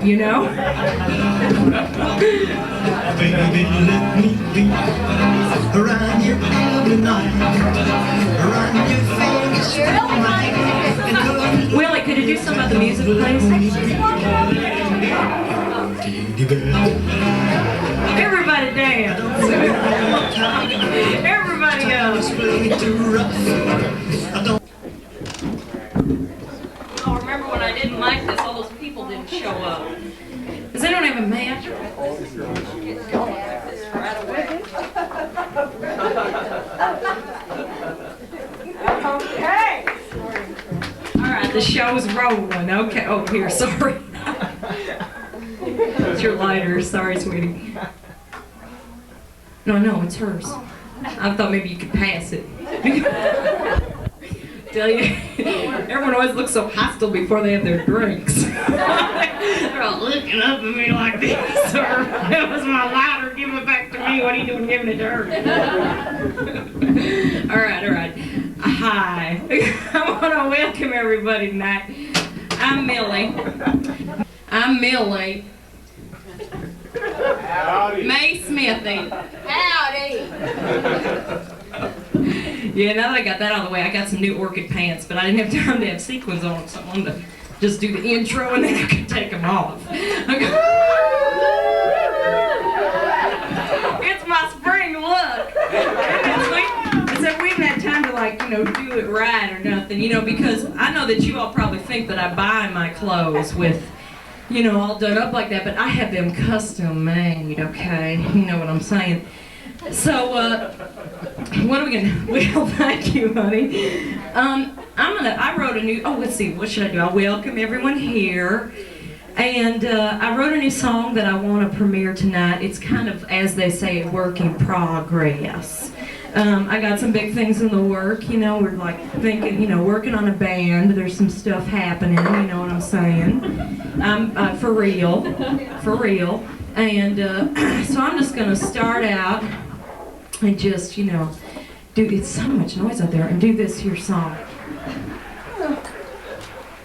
you know? Baby, let me be around you every night, around your face, Willie, could you do something about the music, please? Everybody dance. Everybody else. Oh, remember when I didn't like this, all those people didn't show up. Does anyone have a match? Okay. All right, the show's rolling. Okay. Oh, here, sorry. It's your lighter. Sorry, sweetie. No, it's hers. I thought maybe you could pass it. Tell you, everyone always looks so hostile before they have their drinks. They're all looking up at me like this, or that was my lighter, give it back to me, what are you doing giving it to her? All right. Hi. I want to welcome everybody tonight. I'm Millie. Howdy. May Smithy. Howdy! Yeah, now that I got that out of the way, I got some new Orchid pants, but I didn't have time to have sequins on them, so I wanted to just do the intro and then I could take them off. It's my spring look. It's like we haven't had time to do it right or nothing, because I know that you all probably think that I buy my clothes with, all done up like that, but I have them custom made, okay? You know what I'm saying? So, what are we gonna, well, thank you, honey. I wrote a new, let's see, what should I do? I'll welcome everyone here. And I wrote a new song that I want to premiere tonight. It's kind of, as they say, a work in progress. I got some big things in the work, we're like thinking, working on a band. There's some stuff happening, you know what I'm saying? For real. And so I'm just going to start out and just, do, it's so much noise out there, and do this here song. Well,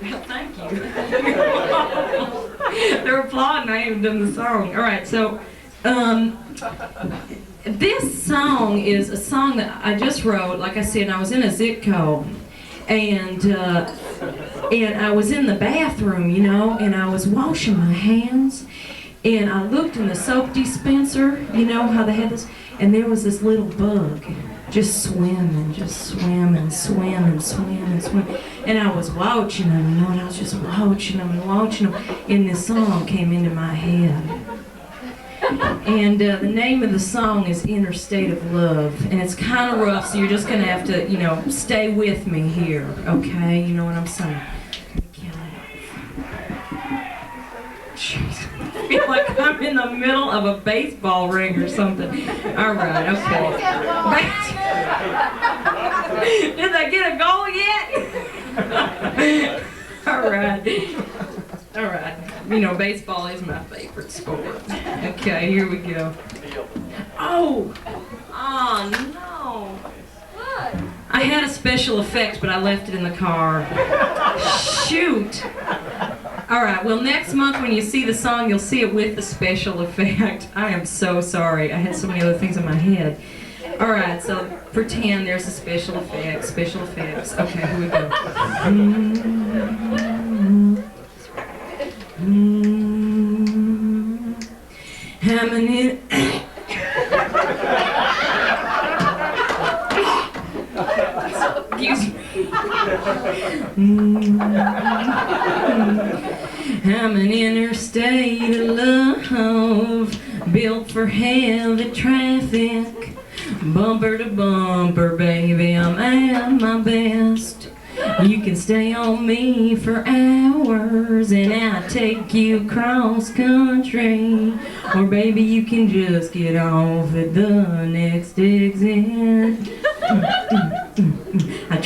thank you. They're applauding, I haven't done the song. All right, so this song is a song that I just wrote. Like I said, I was in a Zitco, and I was in the bathroom, and I was washing my hands, and I looked in the soap dispenser, how they had this, and there was this little bug just swimming. And I was watching him, and I was just watching him, and this song came into my head. And the name of the song is Interstate of Love, and it's kind of rough, so you're just going to have to, stay with me here, okay? You know what I'm saying? Jeez. I feel like I'm in the middle of a baseball ring or something. All right, okay. Did they get a goal yet? All right. Baseball is my favorite sport. Okay, here we go. Oh no. What? I had a special effect, but I left it in the car. Shoot. All right, well, next month when you see the song, you'll see it with the special effect. I am so sorry. I had so many other things in my head. All right, so pretend there's a special effects. Okay, here we go. Excuse me. I'm an interstate of love, built for heavy traffic, bumper to bumper, baby, I'm at my best. You can stay on me for hours, and I'll take you cross country, or baby, you can just get off at the next exit. I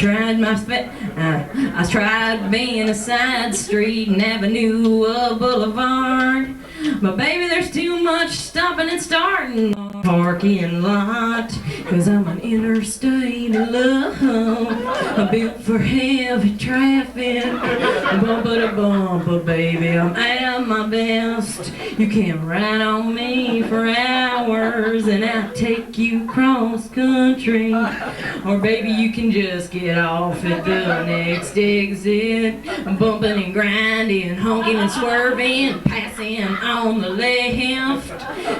tried being a side street and Avenue Boulevard, but baby, there's too much stopping and starting parking lot, 'cause I'm an interstate love, built for heavy traffic, bumper to bumper, baby, I'm at my best. You can ride on me for hours and I'll take you cross country, or baby you can just get off at the next exit, bumping and grinding, honking and swerving, passing on the left.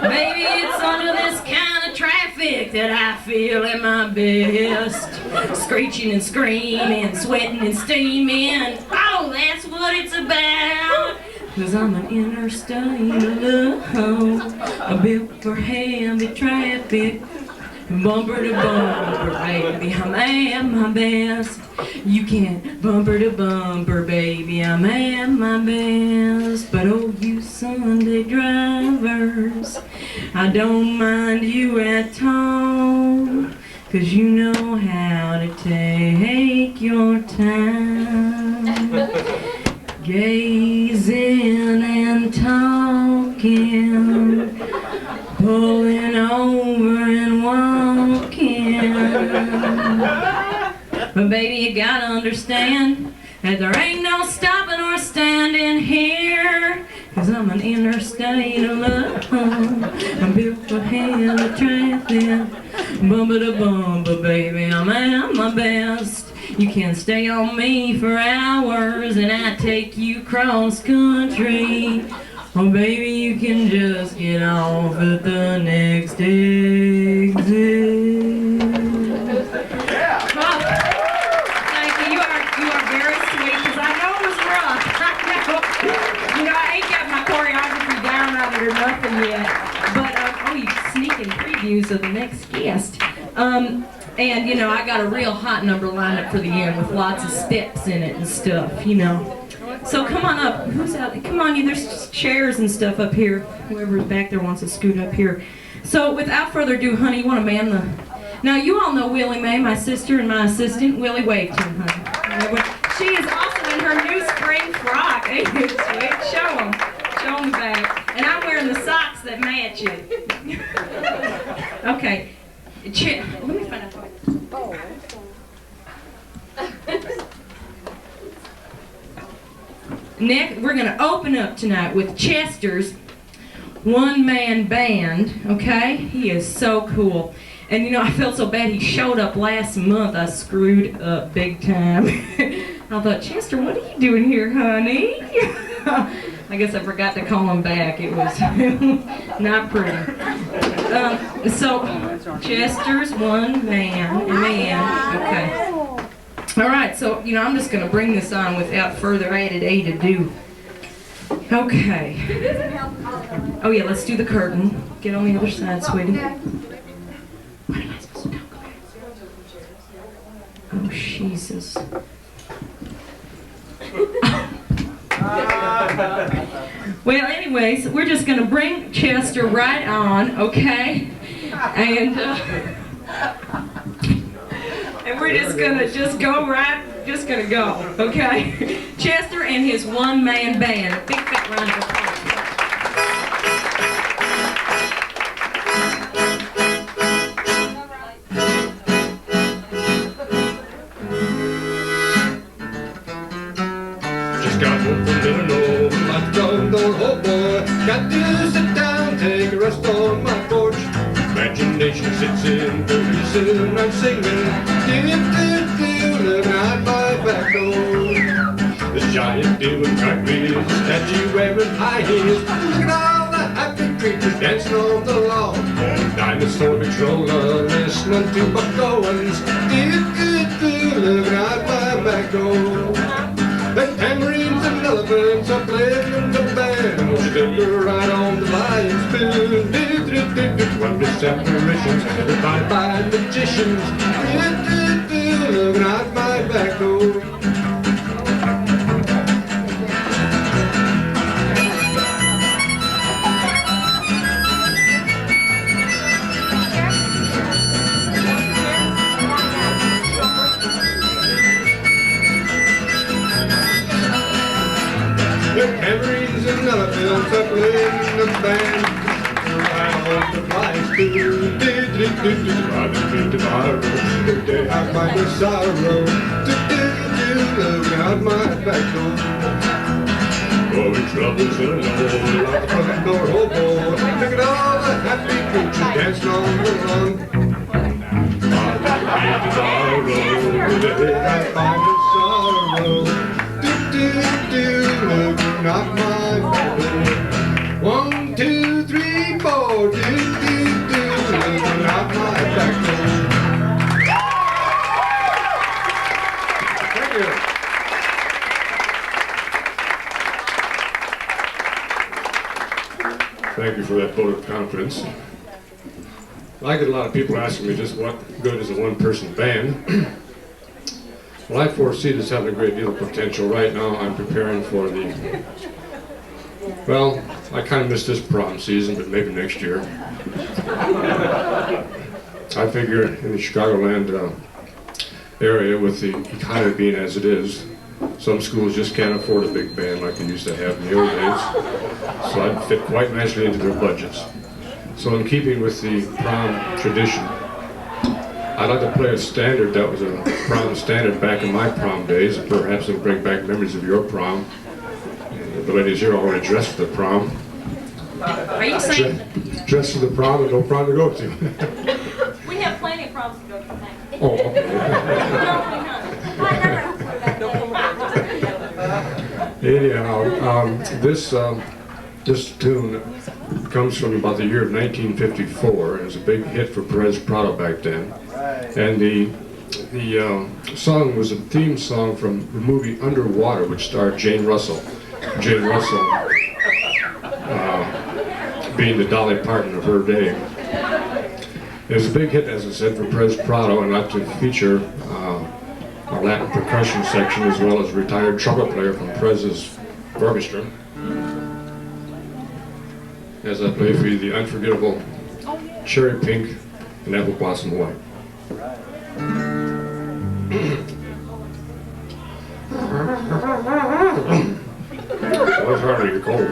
Baby, it's under this kind of traffic that I feel at my best. Screeching and screaming, sweating and steaming. Oh, that's what it's about. 'Cause I'm an interstate love, built for heavy traffic, bumper to bumper, baby, I'm at my best. You can't bumper to bumper, baby, I'm at my best. But oh, you Sunday drivers, I don't mind you at all, 'cause you know how to take your time, gazing and talking, pulling over and walking. But baby, you gotta understand that there ain't no stopping or standing here, 'cause I'm an interstate love, I'm built for heavy traffic, bumper to bumper, baby, I'm at my best. You can stay on me for hours and I take you cross country, oh baby, you can just get off at the next exit. Well, thank you. You are very sweet, because I know it was rough. I know. You know, I ain't got my choreography down on it or nothing yet. But oh, you sneaking previews of the next guest. And you know, I got a real hot number lined up for the end with lots of steps in it and stuff. You know. So come on up. Who's out? Come on, there's chairs and stuff up here. Whoever's back there wants to scoot up here. So without further ado, honey, you want to man the... Now you all know Willie Mae, my sister and my assistant. Willie, wave to him, honey. She is also in her new spring frock. Ain't it sweet? Show them. Show them the back. And I'm wearing the socks that match it. Okay. Let me find out. Next, we're going to open up tonight with Chester's one-man band, okay? He is so cool. And you know, I felt so bad he showed up last month. I screwed up big time. I thought, Chester, what are you doing here, honey? I guess I forgot to call him back. It was not pretty. So, Chester's one-man, okay. All right, so, you know, I'm just going to bring this on without further ado. Okay. Oh, yeah, let's do the curtain. Get on the other side, sweetie. What am I supposed to do? Oh, Jesus. Well, anyways, we're just going to bring Chester right on, okay? And we're just gonna go, okay? Chester and his one-man band. A big fat round of applause. Just got home from dinner, my tongue don't hold boy. Got to sit down, take a rest on my porch. Imagination sits in, pretty soon I'm singing. Looking out my back door. This giant doing cartwheels, statue wearing high heels. Look at all the happy creatures dancing on the lawn. Dinosaur controller, listening to Buck Owens. Looking out my back door. The tambourines and elephants are playing in the band. Won't you take her right on the lion's spoon? Wondrous apparitions, defined by magicians. Looking out my back door. The tambourines and elephants are playing in the band. tomorrow. Today I find the sorrow. Look out my back door. Oh, in troubles alone, like a front door hobo. Look at all the happy creatures dancing on the lawn. Tomorrow, today I find the sorrow. Look out my back door. 1, 2, 3, 4. Look out my back door. Thank you for that vote of confidence. I get a lot of people asking me just what good is a one-person band. Well, I foresee this having a great deal of potential. Right now I'm preparing for the, well, I kind of missed this prom season, but maybe next year. I figure in the Chicagoland area, with the economy being as it is, some schools just can't afford a big band like they used to have in the old days. So I'd fit quite nicely into their budgets. So in keeping with the prom tradition, I'd like to play a standard that was a prom standard back in my prom days. Perhaps it'll bring back memories of your prom. The ladies here are already dressed for the prom. Are you saying? Dressed for the prom and no prom to go to. We have plenty of proms to go to. Oh, okay. Anyhow, this tune comes from about the year of 1954. It was a big hit for Perez Prado back then, and the song was a theme song from the movie Underwater, which starred Jane Russell. Jane Russell being the Dolly Parton of her day. It was a big hit, as I said, for Perez Prado, and I'd like to feature our Latin percussion section, as well as a retired trumpet player from Perez's orchestra, as I play for you the unforgettable Cherry Pink and Apple Blossom White. What's harder, you're cold.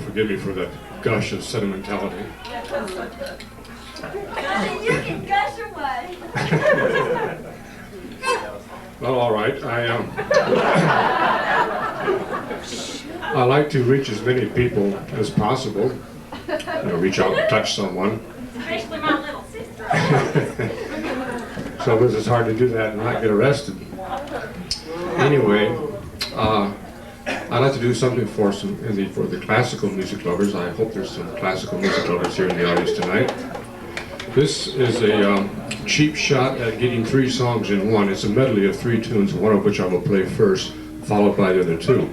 Forgive me for that gush of sentimentality. You can gush away. Well, all right. I like to reach as many people as possible. Reach out and touch someone. Especially my little sister. Sometimes it's hard to do that and not get arrested. Anyway, I'd like to do something for the classical music lovers. I hope there's some classical music lovers here in the audience tonight. This is a cheap shot at getting 3 songs in one. It's a medley of 3 tunes, one of which I will play first, followed by the other 2.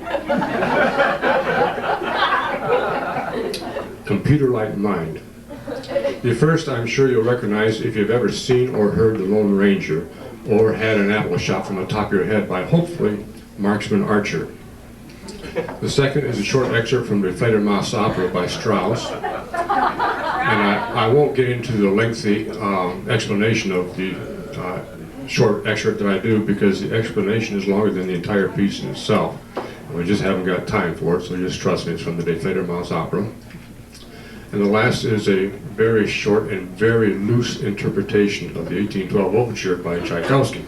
Computer Like Mind. The first I'm sure you'll recognize if you've ever seen or heard The Lone Ranger, or had an apple shot from the top of your head by, hopefully, Marksman Archer. The second is a short excerpt from the Fledermaus opera by Strauss. I won't get into the lengthy explanation of the short excerpt that I do, because the explanation is longer than the entire piece in itself. We just haven't got time for it, so just trust me, it's from the De Fledermaus opera. And the last is a very short and very loose interpretation of the 1812 Overture by Tchaikovsky.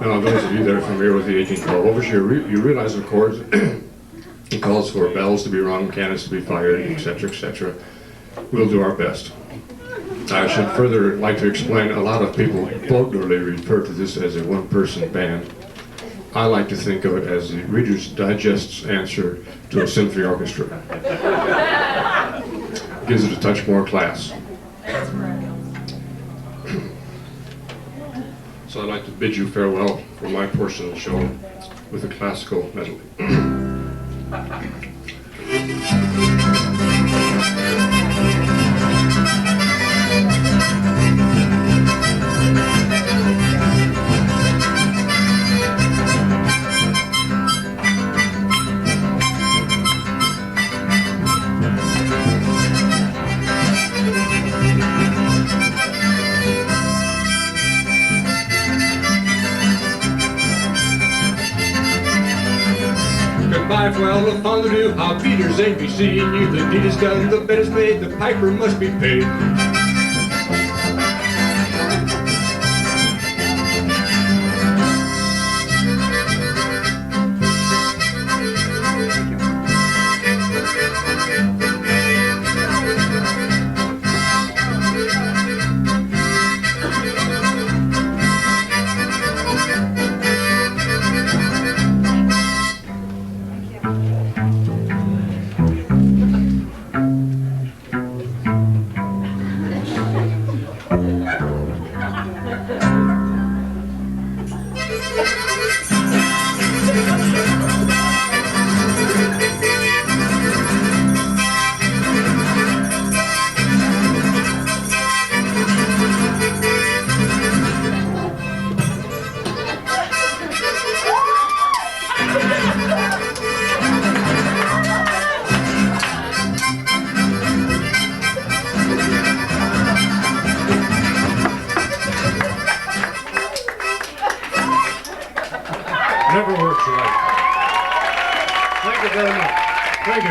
Now, those of you that are familiar with the 1812 Overture, you realize, of course, it calls for bells to be rung, cannons to be fired, etc., etc. We'll do our best. I should further like to explain, a lot of people vulgarly refer to this as a one-person band. I like to think of it as the Reader's Digest's answer to a symphony orchestra. Gives it a touch more class. So I'd like to bid you farewell for my portion of the show with a classical medley. Goodbye, farewell, the fondue, how Peter's ain't be seeing you. The deed is done, the bet is made, the piper must be paid. Never works right. Thank you very much. Thank you.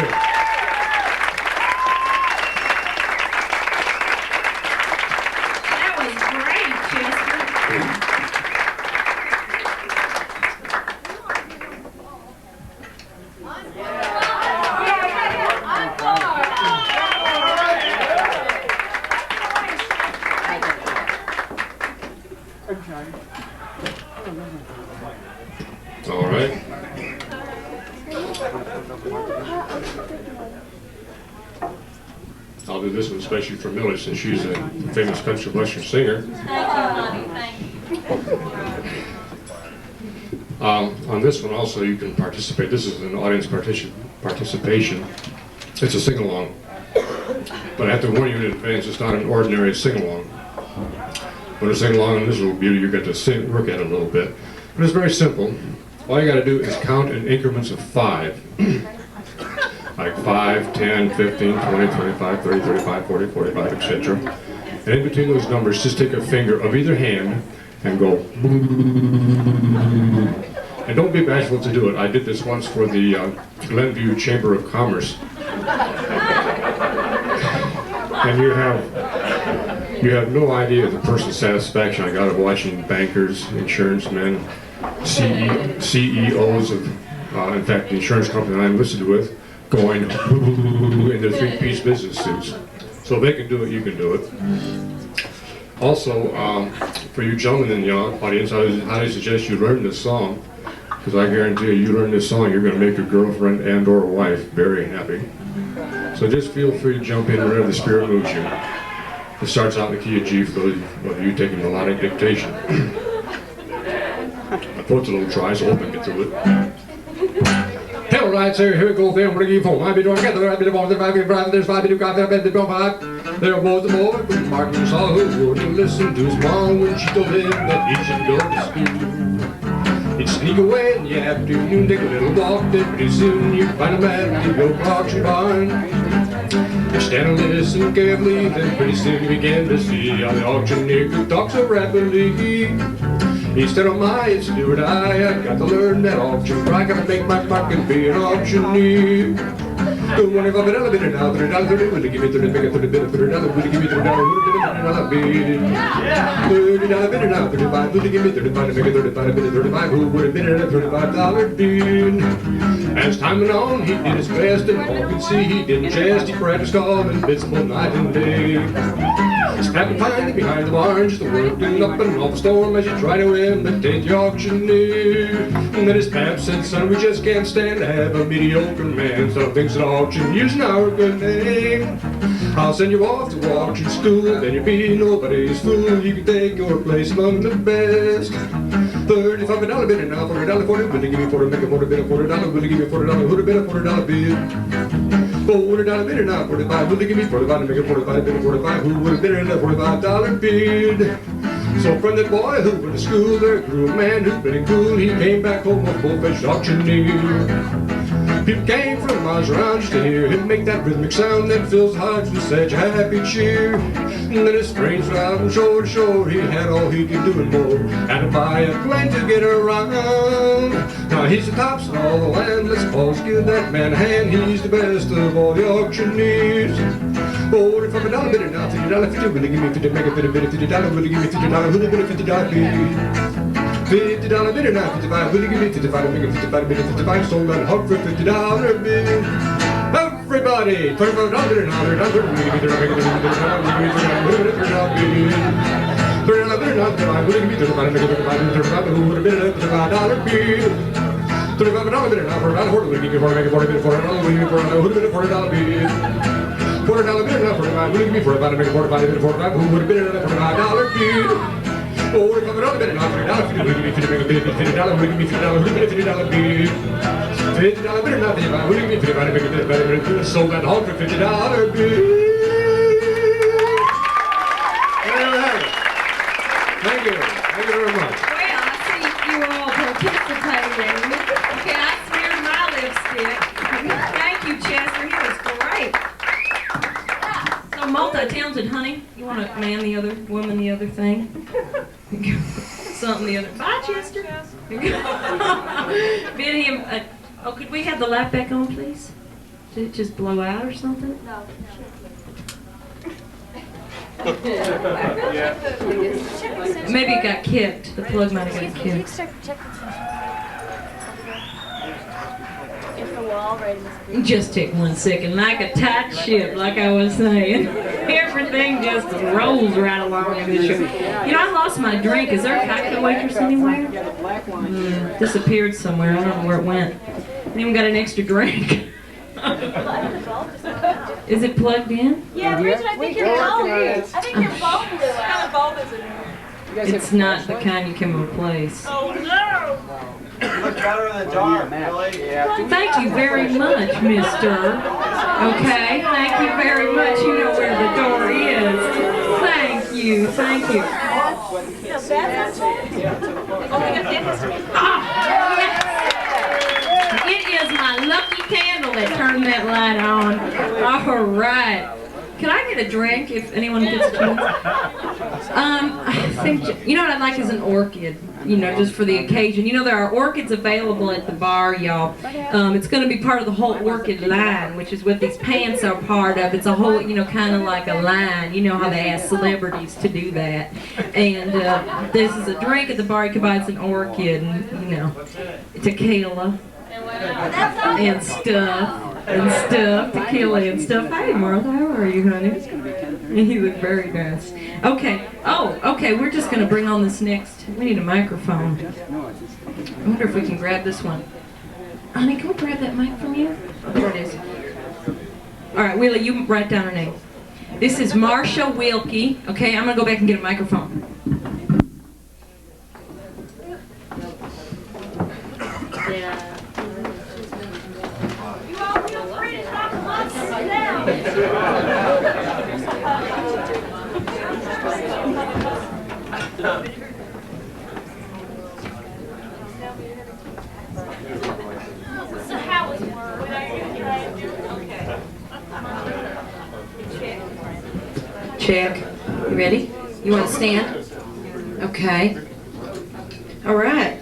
That was great, All right. I'll do this one especially for Millie, since she's a famous country western singer. Thank you, honey, thank you. On this one also you can participate. This is an audience participation. It's a sing-along. But I have to warn you in advance, it's not an ordinary sing-along. When a sing-along in this little beauty, you get to work at it a little bit. But it's very simple. All you got to do is count in increments of 5. Like 5, 10, 15, 20, 25, 30, 35, 40, 45, etc. And in between those numbers, just take a finger of either hand and go. And don't be bashful to do it. I did this once for the Glenview Chamber of Commerce. And you have no idea the person's satisfaction I got of watching bankers, insurance men, CEOs of, in fact, the insurance company that I'm listed with, going in their 3-piece business suits. So if they can do it, you can do it. Also, for you gentlemen in the audience, I would highly suggest you learn this song, because I guarantee you learn this song, you're going to make your girlfriend and or wife very happy. So just feel free to jump in wherever the spirit moves you. It starts out in the key of G for those of you taking melodic dictation. My throat's a little dry, so I hope I get through it. Hello, right, sir, here we go, then we're going to give home. I'll be doing together, I'll be doing there's 5, there's 5, there both the boy, Martin saw who wouldn't listen to his mom when she told him that he should go to school. He'd sneak away in the afternoon, take a little walk, then pretty soon you'd find a man in the old auction barn. stand and listen carefully, then pretty soon you begin to see how the auctioneer could talk so rapidly. He said, oh my, it's do or die, I've got to learn that auction, I gotta make my mark and be an auctioneer. Don't worry about it, I'll be there now, $30, will you give me 30, make it 30 bit, $30, will you give me $30, $30 bid? $30 bid now, 35, will you give me 35 to make it 35 bid, 35, who would have bid at a $35 bid? As time went on, he did his best, and all could see he didn't jest, he practiced all invincible night and day. Snapping finally behind the barn, just working up and off a storm as you try to imitate the auctioneer. And then his pap said, son, we just can't stand to have a mediocre man, so thinks an auction using our good name. I'll send you off to auction school, then you'll be nobody's fool. You can take your place among the best. $35 bid now, $40, will you give me 40, make a 40 bid, $40, will you give me $40, who'd have been a $40 bid? $40 bid now, 45, will you give me 45 to make a 45 bid, 45, who would have been in a $45 bid? So from that boy who went to school, there grew a man who'd been cool. He came back home a full-fledged auctioneer. People came from miles around just to hear him make that rhythmic sound that fills the hearts with such a happy cheer. And then his brains went out from shore to shore, he had all he could do and more. Had to buy a plane to get around. Now he's the tops in all the land, let's pause, give that man a hand. He's the best of all the auctioneers. $45 bid now, $50, 50, will you give me 50, make a 50 bid, $50, will you give me $50, who'd have been a $50 bid? $50 bid now, 55, will you give me 55 to make a 55 bid, 55, sold that hog for $50 bid. Everybody, $25 bid now, $30, will you give me $30, make a $30, will you give me $30, who'd have been a $30 bid? $30 bid now, $35, will you give me $35, make a $35, who would have been a $35 bid? $35 bid now, $40, will you give me $40, make a $40 bid, $40, will you give me $40, who'd have been a $40 bid? $40 bid now, $45, will you give me $45 to make a $45 bid, $45, who would have been a $45 bid? $45 bid now, $50, will you give me $50, make a bid, $50, will you give me $50, who'd have been a $50 bid? $50 bid now, $55, will you give me $55 to make a bid, sold that hog for $50 bid. Thank you very much. Well, I see you all participating. Okay, I smeared my lipstick. Thank you, Chester. He was great. So multi-talented, honey. You want to man the other, woman the other thing? Something the other. Bye, Chester. Bid him. Oh, could we have the light back on, please? Did it just blow out or something? No. Maybe it got kicked. The plug might have got kicked. If the wall ready to Just take 1 second, like a tight ship, like I was saying. Everything just rolls right along in this show. You know, I lost my drink. Is there a cocktail waitress anywhere? Disappeared somewhere. I don't know where it went. I even got an extra drink. Is it plugged in? Yeah, Bridget, I think your bulb blew out. What kind of bulb is it? It's not the kind you can replace. Oh no! Much better in the dark, really. Yeah. Thank you very much, mister. Okay, thank you very much. You know where the door is. Thank you, thank you. So that's not Oh, we got dentist. Ah, yes. It is my lucky candle that turned that light on. All right. Can I get a drink if anyone gets a chance? I think, you know what I'd like is an orchid, you know, just for the occasion. You know, there are orchids available at the bar, y'all. It's going to be part of the whole orchid line, which is what these pants are part of. It's a whole, you know, kind of like a line. You know how they ask celebrities to do that. And this is a drink at the bar. You can buy it's an orchid and, you know, tequila and stuff, tequila and stuff. Hey, Martha, how are you, honey? You look very nice. Okay. Oh, okay. We're just going to bring on this next. We need a microphone. I wonder if we can grab this one. Honey, can we grab that mic from you? Oh, there it is. All right, Willie, you write down her name. This is Marsha Wilkie. Okay, I'm going to go back and get a microphone. Yeah. So how was work? Okay. check. You ready? You want to stand? Okay. All right.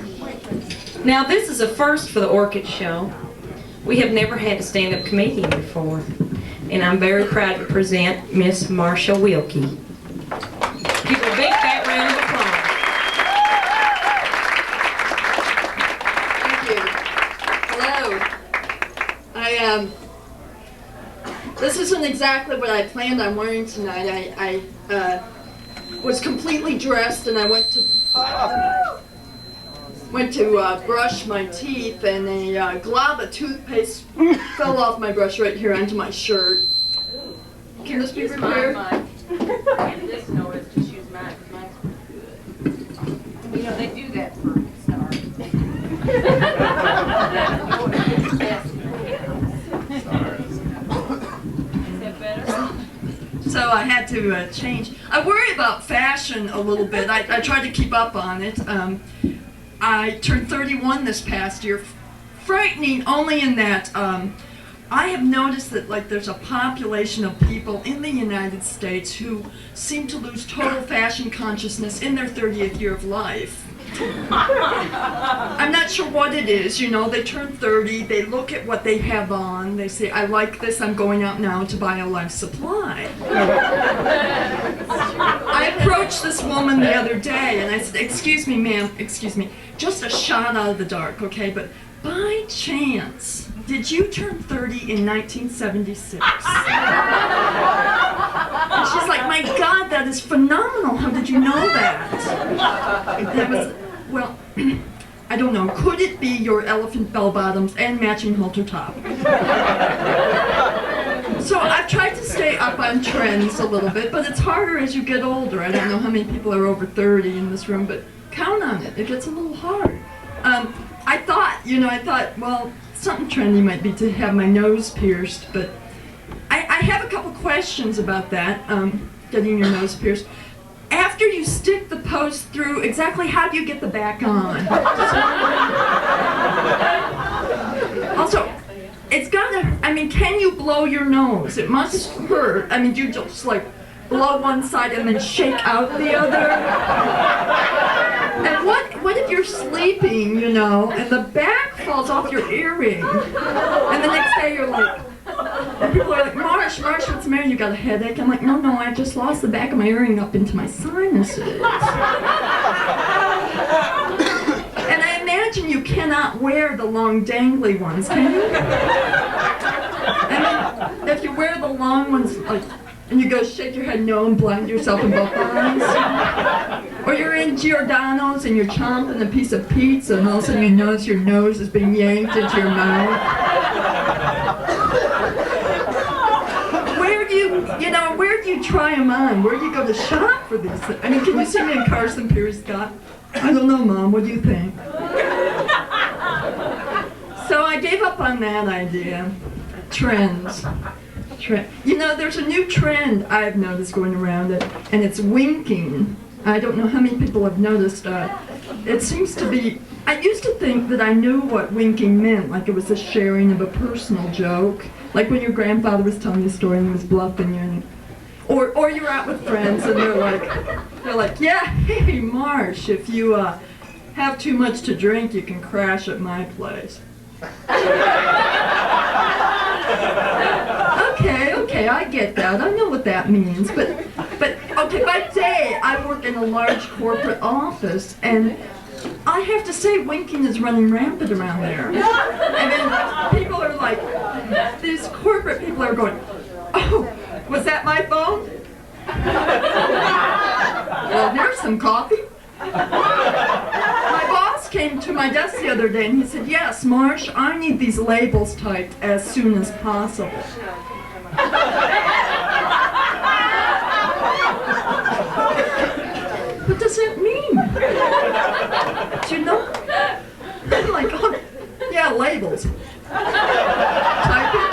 Now this is a first for the Orchid Show. We have never had a stand-up comedian before, and I'm very proud to present Miss Marsha Wilkie. Give her a big fat round of applause. Thank you. Hello. This isn't exactly what I planned on wearing tonight. I was completely dressed and I went to brush my teeth, and a glob of toothpaste fell off my brush right here onto my shirt. Can this be repaired? This notice, just use mine. Mine's pretty good. You know, they do that for a start. Is that better? So I had to change. I worry about fashion a little bit. I try to keep up on it. I turned 31 this past year. Frightening only in that I have noticed that there's a population of people in the United States who seem to lose total fashion consciousness in their 30th year of life. I'm not sure what it is, you know, they turn 30, they look at what they have on, they say, I like this, I'm going out now to buy a life supply. I approached this woman the other day and I said, excuse me ma'am, excuse me, just a shot out of the dark, okay, but by chance, did you turn 30 in 1976? And she's like, my God, that is phenomenal, how did you know that? That was, well, I don't know, could it be your elephant bell bottoms and matching halter top? So I've tried to stay up on trends a little bit, but it's harder as you get older. I don't know how many people are over 30 in this room, but count on it, it gets a little hard. I thought, well, something trendy might be to have my nose pierced, but I have a couple questions about that, getting your nose pierced. After you stick the post through, exactly how do you get the back on? Also, it's gotta, can you blow your nose? It must hurt. Do you just blow one side and then shake out the other? And what if you're sleeping, you know, and the back falls off your earring? And the next day you're like, and people are like, Marsh, what's the matter? You got a headache? I'm like, no, I just lost the back of my earring up into my sinuses. And I imagine you cannot wear the long dangly ones, can you? If you wear the long ones, and you go shake your head no and blind yourself in both eyes. Or you're in Giordano's and you're chomping a piece of pizza and all of a sudden you notice your nose is being yanked into your mouth. Where do you try them on? Where do you go to shop for these things? Can you see me in Carson Pirie Scott? I don't know, Mom, what do you think? So I gave up on that idea. Trends. You know, there's a new trend I've noticed going around, and it's winking. I don't know how many people have noticed. It seems to be, I used to think that I knew what winking meant, like it was the sharing of a personal joke. Like when your grandfather was telling you a story and he was bluffing you. Or you're out with friends and they're like, yeah, hey, Marsh, if you have too much to drink, you can crash at my place. Okay, I get that. I know what that means. But okay, by day, I work in a large corporate office, and I have to say winking is running rampant around there. And then people are like, these corporate people are going, oh, was that my phone? Well, here's some coffee. My boss came to my desk the other day and he said, yes, Marsh, I need these labels typed as soon as possible. What does that mean? Do you know? I'm like, oh, yeah, labels. Type it.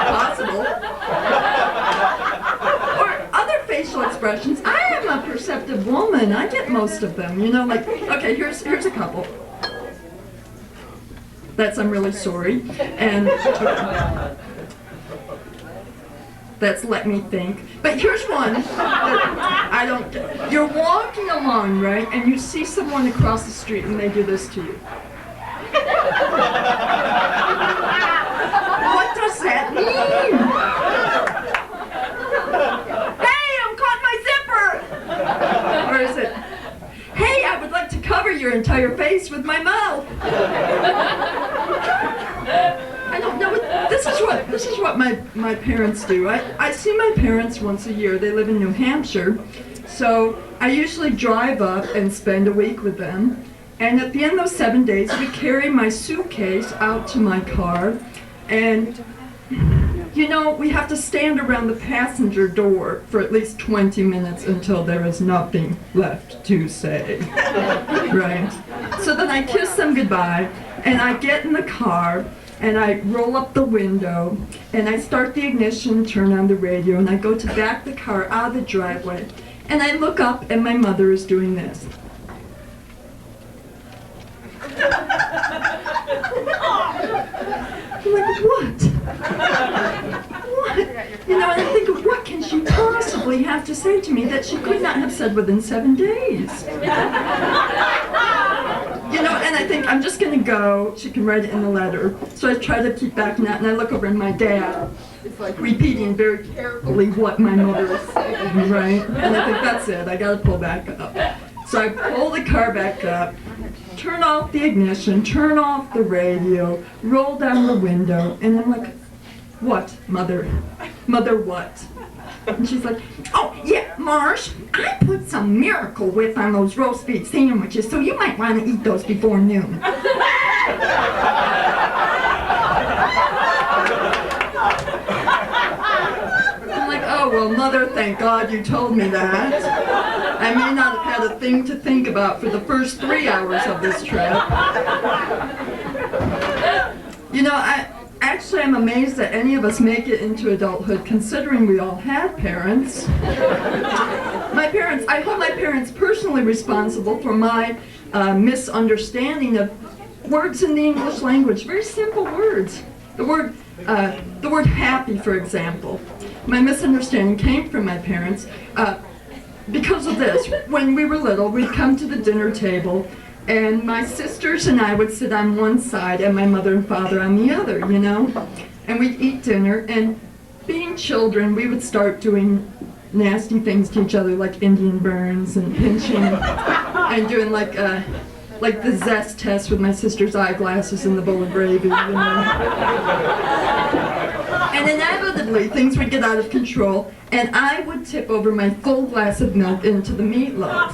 Possible. Or other facial expressions. I am a perceptive woman. I get most of them. You know, okay, here's a couple. That's I'm really sorry. And that's let me think. But here's one that I don't get. You're walking along, right, and you see someone across the street and they do this to you. What does that mean? Hey, I'm caught my zipper! Or is it, hey, I would like to cover your entire face with my mouth. I don't know. This is what my parents do. I see my parents once a year. They live in New Hampshire. So I usually drive up and spend a week with them. And at the end of those 7 days, we carry my suitcase out to my car. And, you know, we have to stand around the passenger door for at least 20 minutes until there is nothing left to say. Right? So then I kiss them goodbye, and I get in the car, and I roll up the window, and I start the ignition, turn on the radio, and I go to back the car out of the driveway, and I look up, and my mother is doing this. I'm like, what? What? You know, and I think, what can she possibly have to say to me that she could not have said within 7 days? You know, and I think, I'm just going to go. She can write it in the letter. So I try to keep backing out, and I look over, and my dad is like repeating very carefully what my mother is saying, right? And I think, that's it. I got to pull back up. So I pull the car back up, turn off the ignition, turn off the radio, roll down the window, and I'm like, what, Mother? Mother, what? And she's like, oh, yeah, Marsh, I put some Miracle Whip on those roast beef sandwiches, so you might want to eat those before noon. I'm like, oh, well, Mother, thank God you told me that. I may not have had a thing to think about for the first 3 hours of this trip. You know, I'm amazed that any of us make it into adulthood, considering we all had parents. I hold my parents personally responsible for my misunderstanding of words in the English language, very simple words. The word happy, for example. My misunderstanding came from my parents. Because of this, when we were little, we'd come to the dinner table, and my sisters and I would sit on one side and my mother and father on the other, you know? And we'd eat dinner, and being children, we would start doing nasty things to each other, like Indian burns and pinching, and doing like the zest test with my sister's eyeglasses and the bowl of gravy, you know? And inevitably, things would get out of control, and I would tip over my full glass of milk into the meatloaf.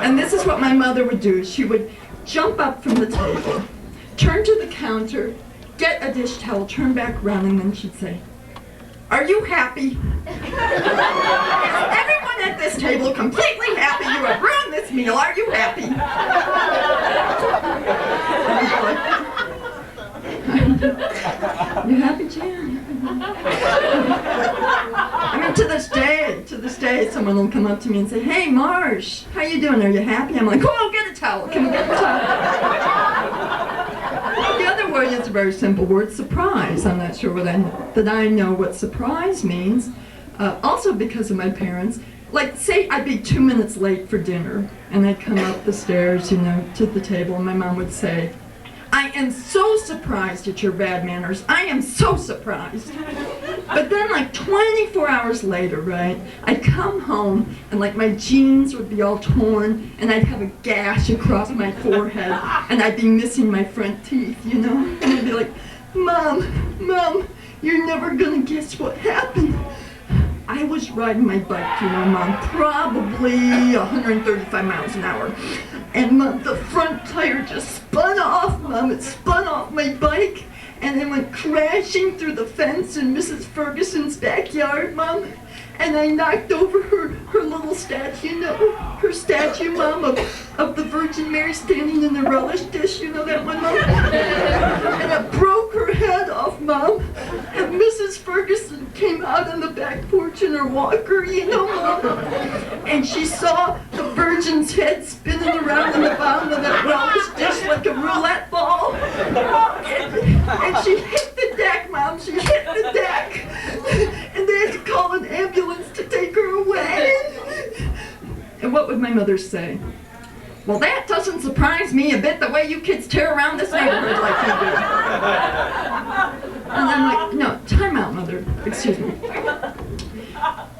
And this is what my mother would do. She would jump up from the table, turn to the counter, get a dish towel, turn back around, and then she'd say, "Are you happy? Is everyone at this table completely happy? You have ruined this meal. Are you happy?" You happy, Jan? I mean, to this day, someone will come up to me and say, "Hey, Marsh, how you doing? Are you happy?" I'm like, "Oh, get a towel. Can we get a towel?" The other word is a very simple word, surprise. I'm not sure that I know what surprise means. Also because of my parents. Like, say I'd be 2 minutes late for dinner, and I'd come up the stairs, you know, to the table, and my mom would say, "I am so surprised at your bad manners. I am so surprised." But then, like 24 hours later, right, I'd come home, and like my jeans would be all torn, and I'd have a gash across my forehead, and I'd be missing my front teeth, you know? And I'd be like, Mom, you're never gonna guess what happened. I was riding my bike, you know, Mom, probably 135 miles an hour. And Mom, the front tire just spun off, Mom. It spun off my bike and then went crashing through the fence in Mrs. Ferguson's backyard, Mom. And I knocked over her little statue, you know, her statue, Mom, of the Virgin Mary standing in the relish dish, you know that one, Mom? And I broke her head off, Mom. And Mrs. Ferguson came out on the back porch in her walker, you know, Mom. And she saw the Virgin's head spinning around in the bottom of that relish dish like a roulette ball. And she hit the deck, Mom. She hit the deck. And mother say, well, that doesn't surprise me a bit, the way you kids tear around this neighborhood like you do. And I'm like, no, time out, Mother. Excuse me.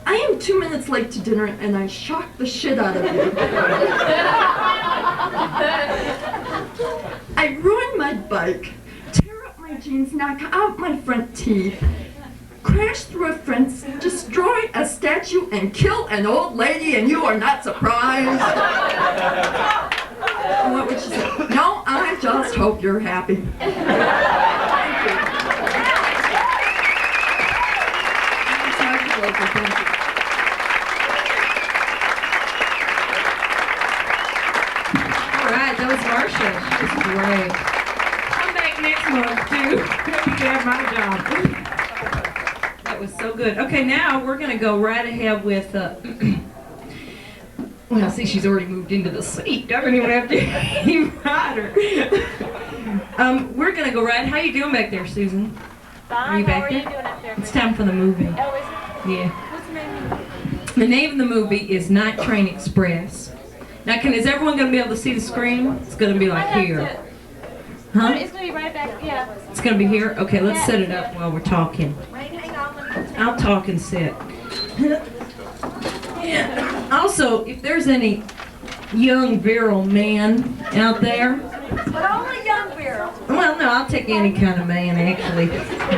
I am 2 minutes late to dinner and I shocked the shit out of you. I ruined my bike, tear up my jeans, knock out my front teeth, crash through a fence, destroy a statue, and kill an old lady, and you are not surprised? What would you say? No, I just hope you're happy. Thank you. All right, that was Marcia. She was great. Come back next month, too. You can have my job. That was so good. Okay, now we're going to go right ahead with, well, see, she's already moved into the seat. I don't even have to invite her. We're going to go right. How you doing back there, Susan? Fine. Are you back How are there? you doing up there? It's time for the movie. Oh, is it? Yeah. What's the name of it? The name of the movie is Night Train Express. Now, is everyone going to be able to see the screen? It's going to be like here. Huh? It's going to be right back, yeah. It's going to be here? Okay, let's set it up while we're talking. Wait, hang on. Let me I'll talk and sit. Also, if there's any young virile man out there, But only young girls. well, no, I'll take any kind of man, actually.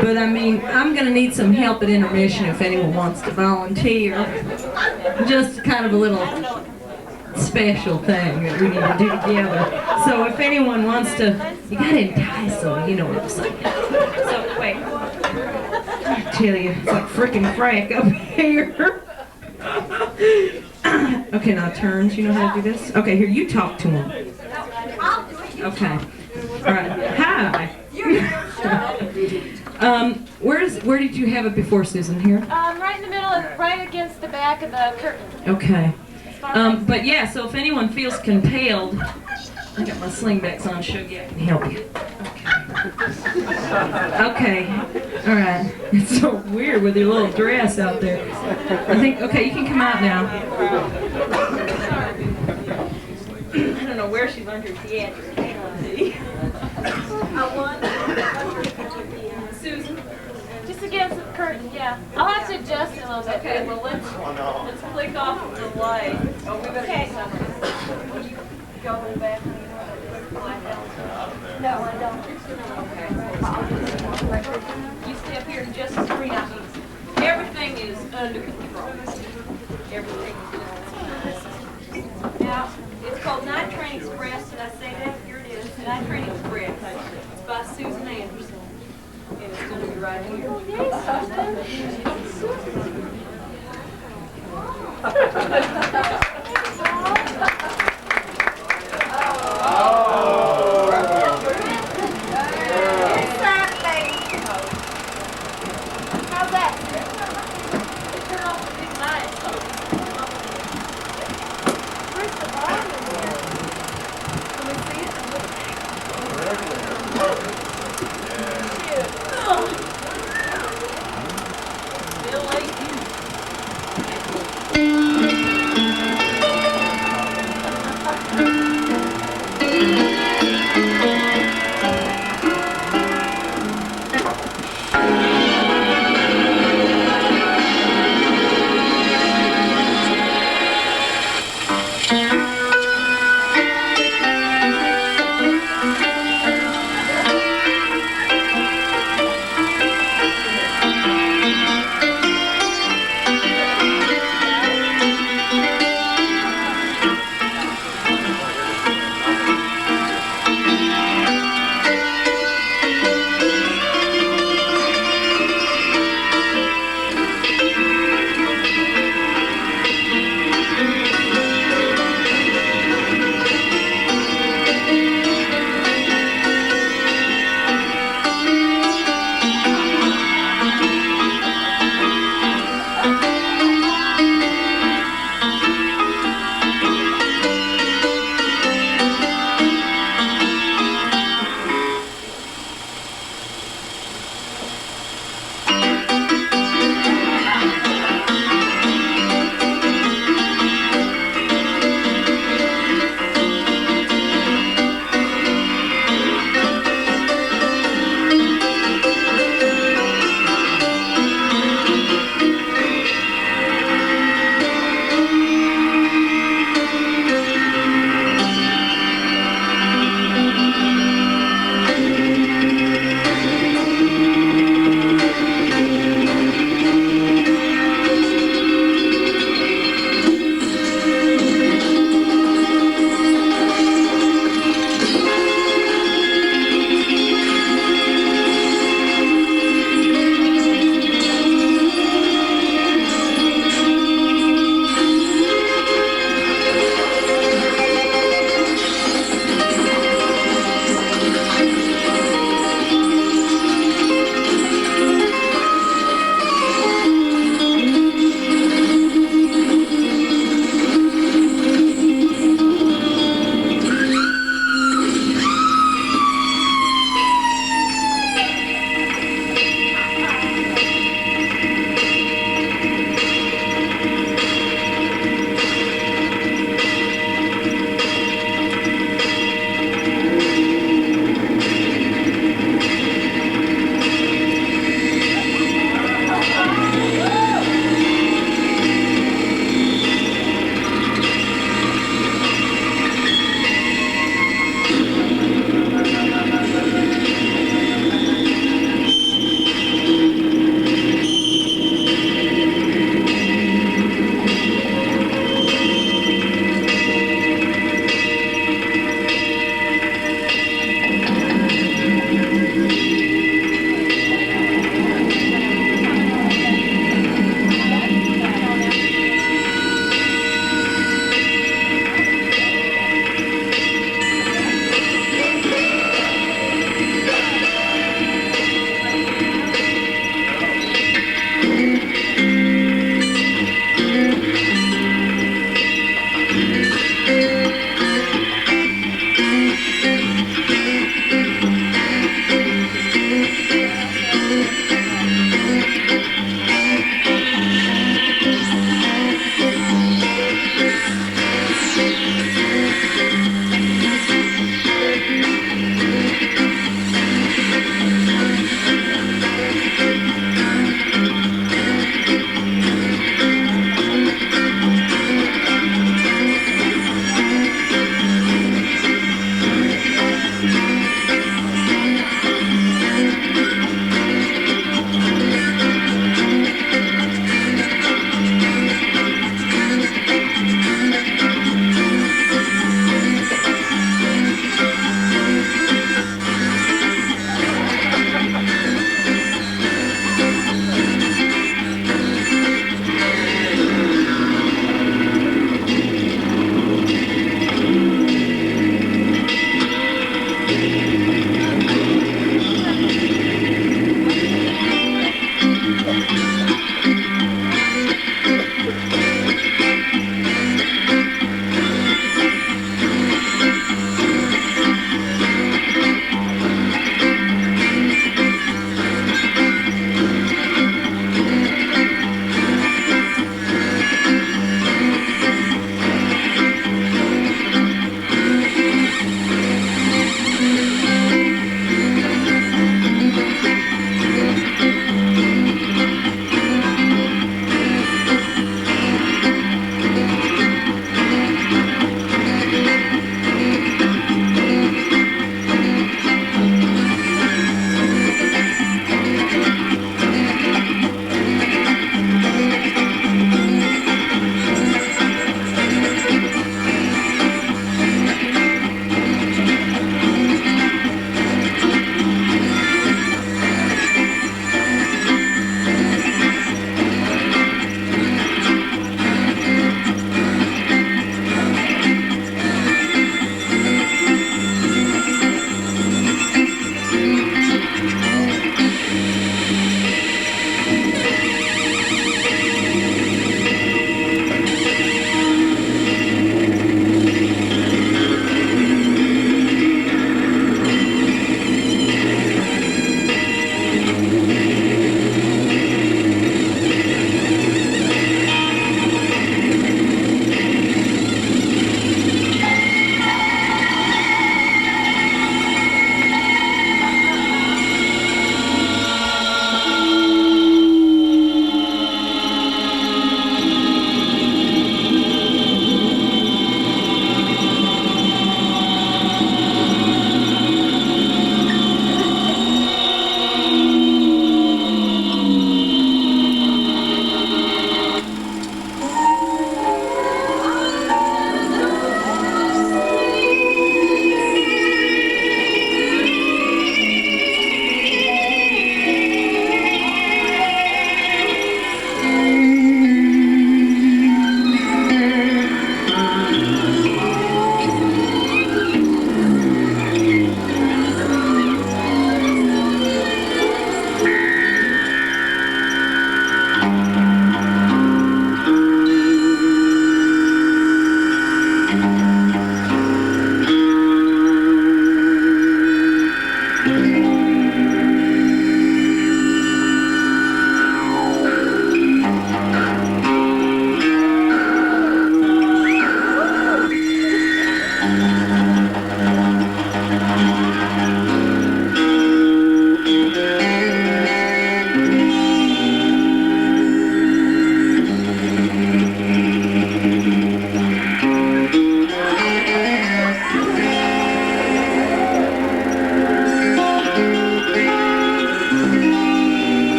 But I mean, I'm going to need some help at intermission if anyone wants to volunteer. Just kind of a little special thing that we need to do together. So if anyone wants to, you got to entice them, you know what I'm saying. So, wait. I tell you, it's like frickin' Frank up here. Okay, now turns. You know how to do this? Okay, here, you talk to him. Okay. All right. Hi. Where did you have it before, Susan? Here? Right in the middle, right against the back of the curtain. Okay. But yeah, so if anyone feels compelled, I got my slingbacks on, Shuggy, I can help you. Okay. All right. It's so weird with your little dress out there. I think, okay, you can come out now. I don't know where she learned her theatrics. Susan? Just against the curtain, yeah. I'll have to adjust it a little bit. Okay, well, let's click off of the light. Oh, we better do something. You go to the back. No, I don't. Okay. You step here and just screen out. Everything is under control. Everything is under control. Now, it's called Night Train Express. Did I say that? Here it is. Night Train Express. It's by Susan Anderson. And it's going to be right here. How's that? Turn off the big lights. Where's the volume in here? Can we see it? Still late.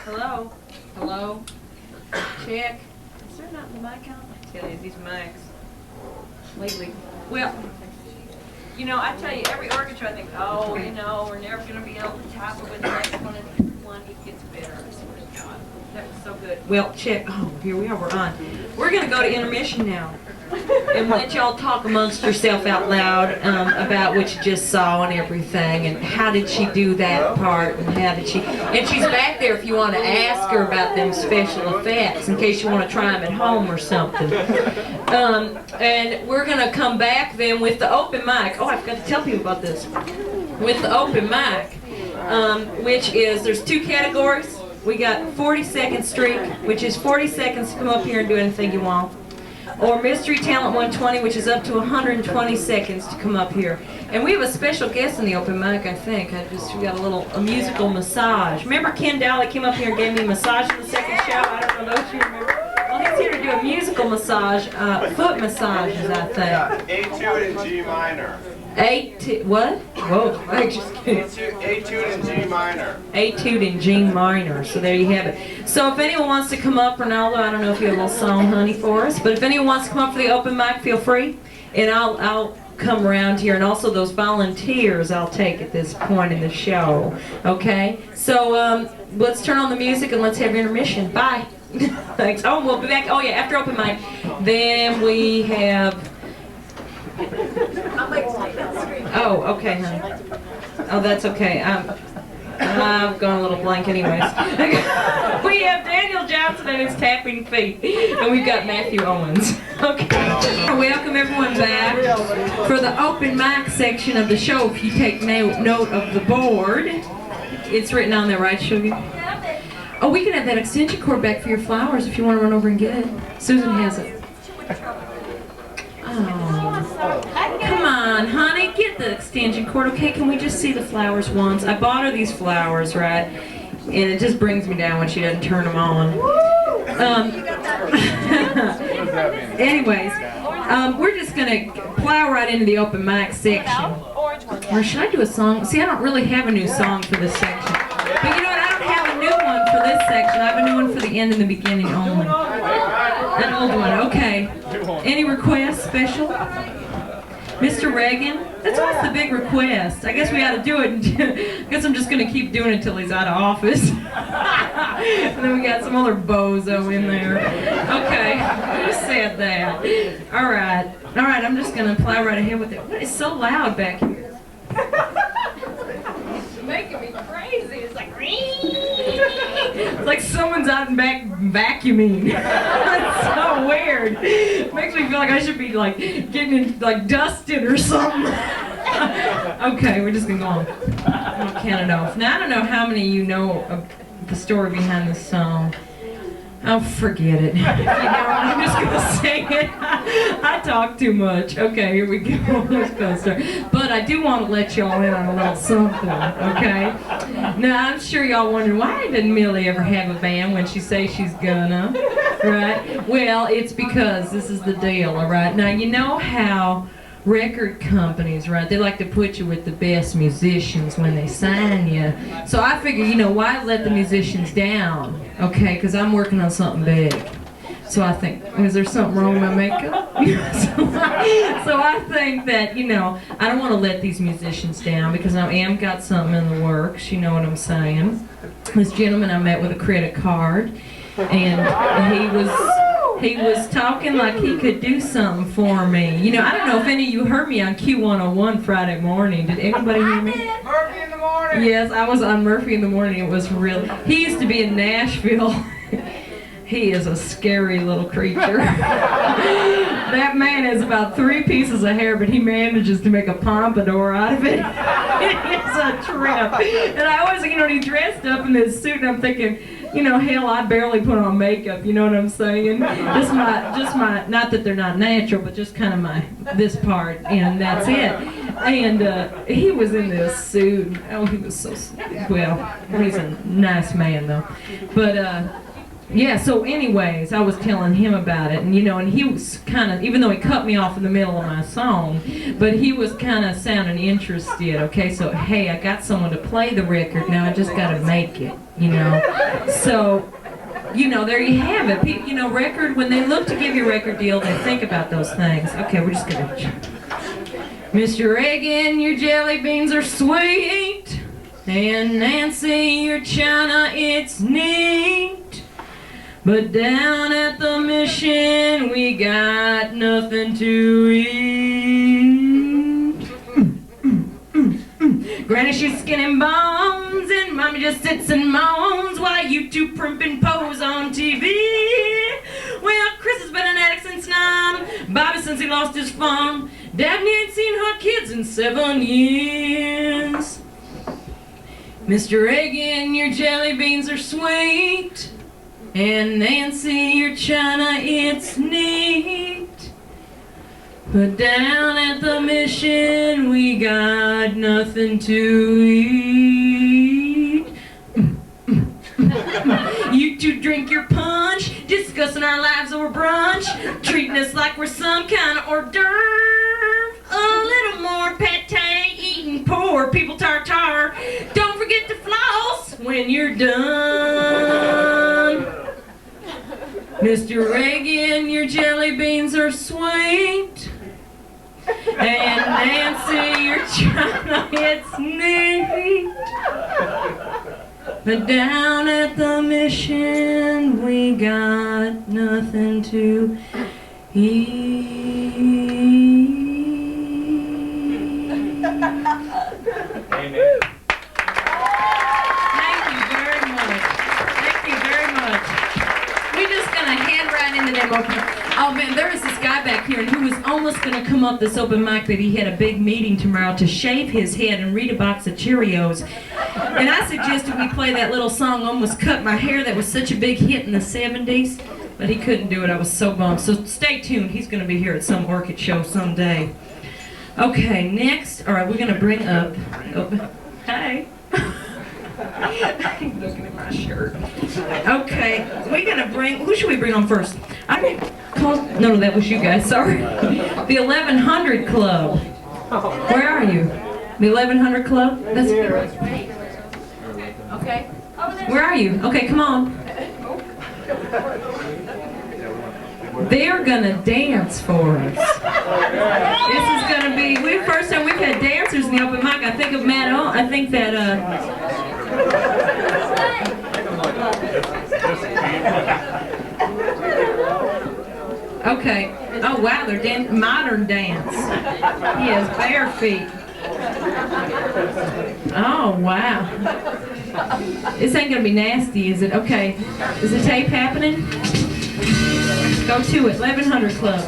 Hello? Hello? Check. Is there not the mic on? I tell you, these mics. Lately. Well, you know, I tell you, every orchestra I think, oh, you know, we're never going to be able to top it with the next one, and one, it gets better. I swear to God. That was so good. Well, check. Oh, here we are. We're on. We're going to go to intermission now. And let y'all talk amongst yourself out loud about what you just saw and everything, and how did she do that part, and how did she, and she's back there if you want to ask her about them special effects in case you want to try them at home or something. And we're going to come back then with the open mic. Oh, I forgot to tell people about this. With the open mic, which is, there's two categories. We got 40-second streak, which is 40 seconds to come up here and do anything you want. Or Mystery Talent 120, which is up to 120 seconds to come up here. And we have a special guest in the open mic, I think. We got a musical massage. Remember Ken Dowley came up here and gave me a massage in the second show? I don't know if you remember. Well, he's here to do a musical massage, foot massages, I think. Etude in G minor. What? Whoa, I just kidding. Etude in G minor. Etude in G minor. So there you have it. So if anyone wants to come up, Ronaldo, I don't know if you have a little song, honey, for us, but if anyone wants to come up for the open mic, feel free, and I'll come around here, and also those volunteers I'll take at this point in the show. Okay? So let's turn on the music and let's have intermission. Bye. Thanks. Oh, we'll be back. Oh yeah, after open mic, then we have. Oh, okay, honey. Oh, that's okay. I've gone a little blank anyways. We have Daniel Johnson and his tapping feet. And we've got Matthew Owens. Okay. Welcome everyone back for the open mic section of the show. If you take note of the board, it's written on there, right, Sugar? Oh, we can have that extension cord back for your flowers if you want to run over and get it. Susan has it. Oh, come on, honey, get the extension cord, okay? Can we just see the flowers once? I bought her these flowers, right? And it just brings me down when she doesn't turn them on. Anyways, we're just going to plow right into the open mic section. Or should I do a song? See, I don't really have a new song for this section. But you know what? I don't have a new one for this section. I have a new one for the end and the beginning only. An old one, okay. Any requests, special? Mr. Reagan? That's what's the big request. I guess we ought to do it. I guess I'm just going to keep doing it until he's out of office. And then we got some other bozo in there. Okay, who said that? All right, I'm just going to plow right ahead with it. What is so loud back here? It's making me crazy. It's like, it's like someone's out and back vacuuming. That's so weird. It makes me feel like I should be like getting in, like dusted or something. Okay, we're just gonna go on. I'm gonna count it off. Now I don't know how many of you know of the story behind this song. Oh, forget it. You know, I'm just gonna sing it. I talk too much. Okay, here we go. Let's go start. But I do want to let y'all in on a little something, okay? Now, I'm sure y'all wondering, why didn't Millie ever have a band when she says she's gonna? Right? Well, it's because this is the deal, all right? Now, you know how record companies, right, they like to put you with the best musicians when they sign you. So I figure, you know, why let the musicians down? Okay, because I'm working on something big. So I think, is there something wrong with my makeup? So I think that, you know, I don't want to let these musicians down because I am got something in the works, you know what I'm saying? This gentleman I met with a credit card, and he was talking like he could do something for me. You know, I don't know if any of you heard me on Q101 Friday morning. Did anybody hear me? Murphy in the morning. Yes, I was on Murphy in the Morning. It was real. He used to be in Nashville. He is a scary little creature. That man has about 3 pieces of hair, but he manages to make a pompadour out of it. It's a trip. And I always, you know, he dressed up in this suit, and I'm thinking, you know, hell, I barely put on makeup, you know what I'm saying? Just my, not that they're not natural, but just kind of this part, and that's it. And he was in this suit. Oh, he was so, well, he's a nice man, though. But Yeah, so anyways, I was telling him about it, and and he was kind of, even though he cut me off in the middle of my song, but he was kind of sounding interested, okay? So, hey, I got someone to play the record, now I just got to make it, So, there you have it. Record, when they look to give you a record deal, they think about those things. Okay, we're just going to... Mr. Reagan, your jelly beans are sweet, and Nancy, your china, it's neat. But down at the mission, we got nothing to eat. Granny, she's skinning bones, and Mommy just sits and moans while you two primp and pose on TV. Well, Chris has been an addict since 9, Bobby since he lost his farm. Dabney ain't seen her kids in 7 years. Mr. Reagan, your jelly beans are sweet, and Nancy, your china, it's neat. But down at the mission, we got nothing to eat. You two drink your punch, discussing our lives over brunch, treating us like we're some kind of hors d'oeuvre. A little more pate, eating poor people tartare. Don't forget to floss when you're done. Mr. Reagan, your jelly beans are sweet, and Nancy, your china, it's neat. But down at the mission, we got nothing to eat. Amen. Thank you very much. Thank you very much. We're just going to head right into them open. Oh man, there was this guy back here and who was almost going to come up this open mic, but he had a big meeting tomorrow to shave his head and read a box of Cheerios. And I suggested we play that little song, Almost Cut My Hair, that was such a big hit in the 70s, but he couldn't do it. I was so bummed. So stay tuned. He's going to be here at some Orchid show someday. Okay, next, all right, we're going to bring up, hey. I'm looking at my shirt. Okay, we're going to bring, who should we bring on first? No, that was you guys, sorry. The 1100 Club. Where are you? The 1100 Club? That's okay. Where are you? Okay, come on. They're gonna dance for us. This is gonna be, first time we've had dancers in the open mic. I think of Matt O. I think that okay. Oh wow, they're modern dance. He has bare feet. Oh wow. This ain't gonna be nasty, is it? Okay. Is the tape happening? Go to it. 1100 Club.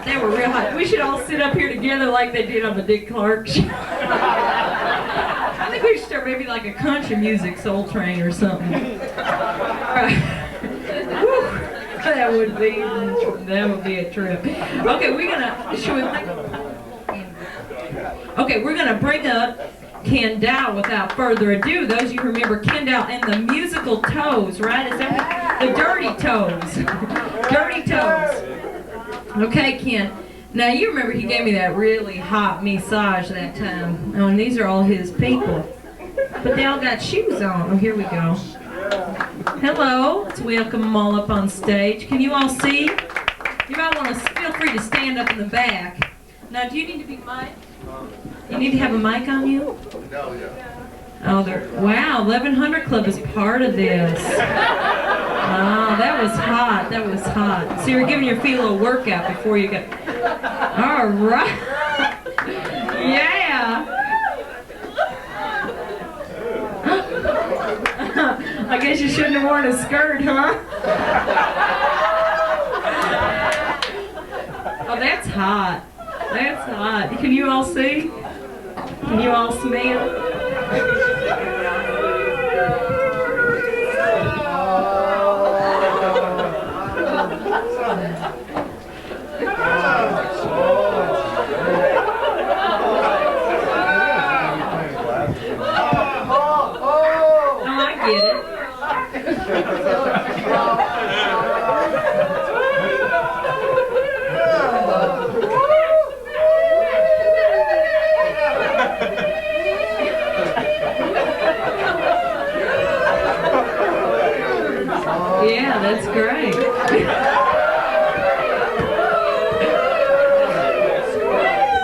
They were real hot. We should all sit up here together like they did on the Dick Clark show. I think we should start maybe like a country music Soul Train or something. That would be a trip. Okay, we're gonna bring up Ken Dow without further ado. Those of you who remember Ken Dow and the musical Toes, right? Is that what, the Dirty Toes? Dirty Toes. Okay, Ken. Now you remember he gave me that really hot massage that time. Oh, and these are all his people. But they all got shoes on. Oh, here we go. Hello. Let's welcome them all up on stage. Can you all see? You might want to feel free to stand up in the back. Now, do you need to be mic'd? You need to have a mic on you? No, yeah. Oh, wow, 1100 Club is part of this. Oh, that was hot. That was hot. So you were giving your feet a little workout before you got... All right. Yeah. I guess you shouldn't have worn a skirt, huh? Oh, that's hot. That's hot. Can you all see? Can you all smell? Oh, I get it. Yeah, that's great.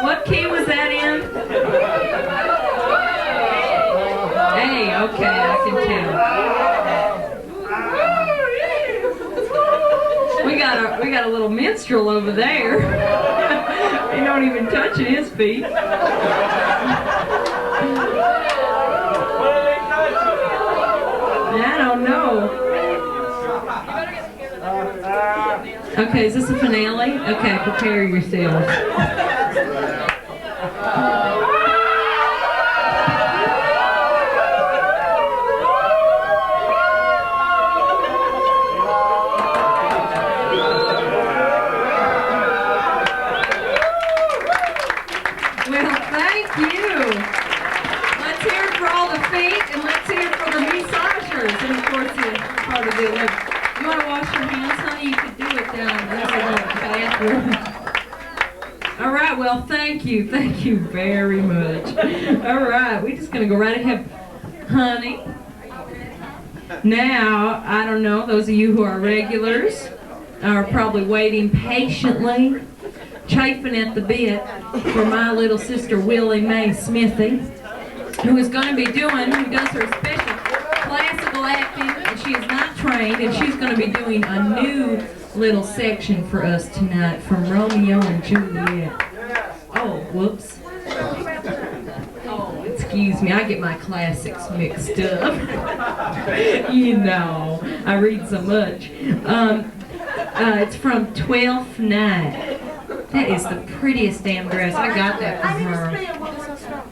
What key was that in? A, okay, I can tell. We got a little minstrel over there. He don't even touch his feet. I don't know. Okay, is this a finale? Okay, prepare yourselves. Well, thank you. Let's hear it for all the feet, and let's hear it for the massagers, and of course, the part of the Olympics. You want to wash your hands, honey? You could do it down in the bathroom. All right, well, thank you very much. All right, we're just going to go right ahead. Honey, now, I don't know, those of you who are regulars are probably waiting patiently, chafing at the bit for my little sister Willie Mae Smithy, who is going to be who does her special classical acting, and she is not trained, and she's going to be doing a new little section for us tonight from Romeo and Juliet. Oh, whoops. Oh, excuse me, I get my classics mixed up. You know, I read so much. It's from 12th Night. That is the prettiest damn dress. I got that from her.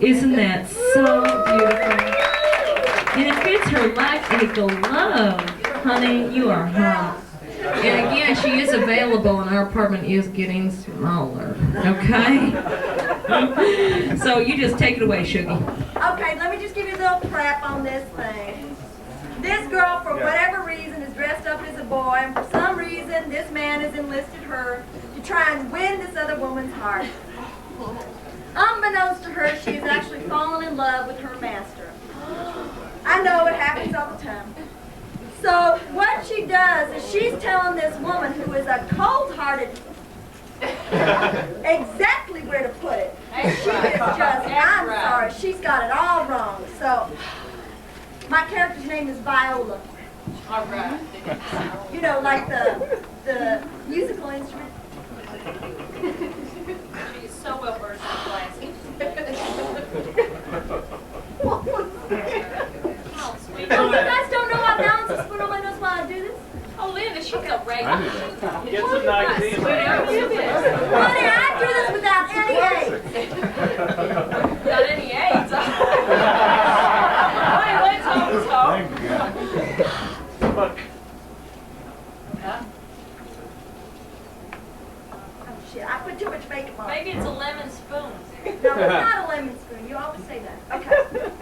Isn't that so beautiful? And it fits her like a glove. Honey, you are hot. And again, she is available and our apartment is getting smaller. Okay? So you just take it away, Sugie. Okay, let me just give you a little prep on this thing. This girl, for whatever reason, is dressed up as a boy, and for some reason, this man has enlisted her to try and win this other woman's heart. Unbeknownst to her, she has actually fallen in love with her master. I know it happens all the time. So what she does is she's telling this woman who is a cold-hearted exactly where to put it. And she is just, I'm sorry, she's got it all wrong. So my character's name is Viola. All right. You know, like the musical instrument. She's so well versed in classics. Oh, sweet. Oh, you guys don't know why balance is put on my nose while I do this? Oh, Linda, she's a regular. Get some 19. Whatever. put too much makeup on. Maybe it's a lemon spoon. No, it's not a lemon spoon. You always say that. Okay.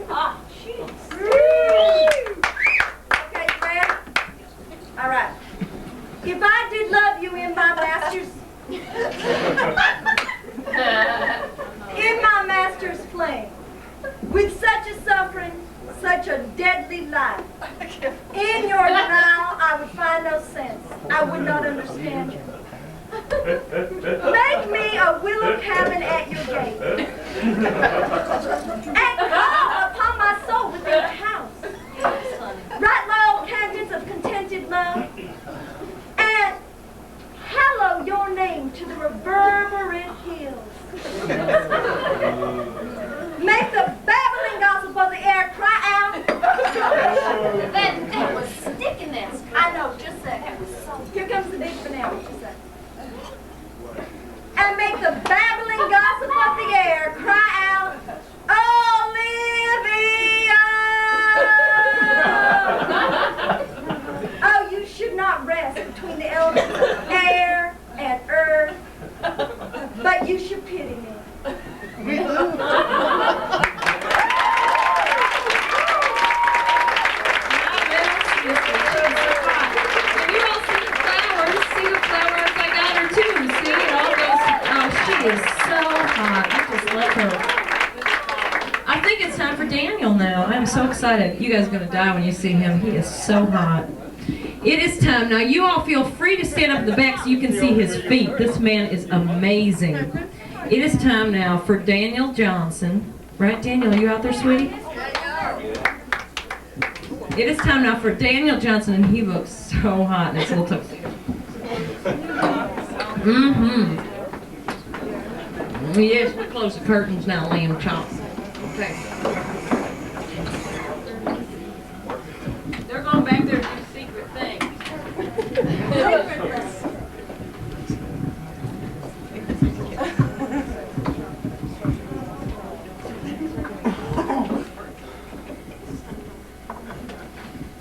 Ah, jeez. Okay, you ready? All right. If I did love you in my master's flame, with such a suffering, such a deadly life, in your denial I would find no sense. I would not understand you. Make me a willow cabin at your gate, and call upon my soul within the house. Write my old canons of contented love, and hallow your name to the reverberant hills. Make the babbling gossip of the air cry out. That was sticking that. I know, just a second. Here comes the big finale, just a second. And make the babbling gossip of the air cry out, Olivia! Oh, you should not rest between the elements of air and earth, but you should pity me. Is so hot. I just love her. I think it's time for Daniel now. I'm so excited. You guys are going to die when you see him. He is so hot. It is time. Now, you all feel free to stand up at the back so you can see his feet. This man is amazing. It is time now for Daniel Johnson. Right, Daniel? Are you out there, sweetie? It is time now for Daniel Johnson, and he looks so hot in his little tuxedo. Mm-hmm. Yes, we close the curtains now, lamb chop. Okay. They're going back there to do secret things.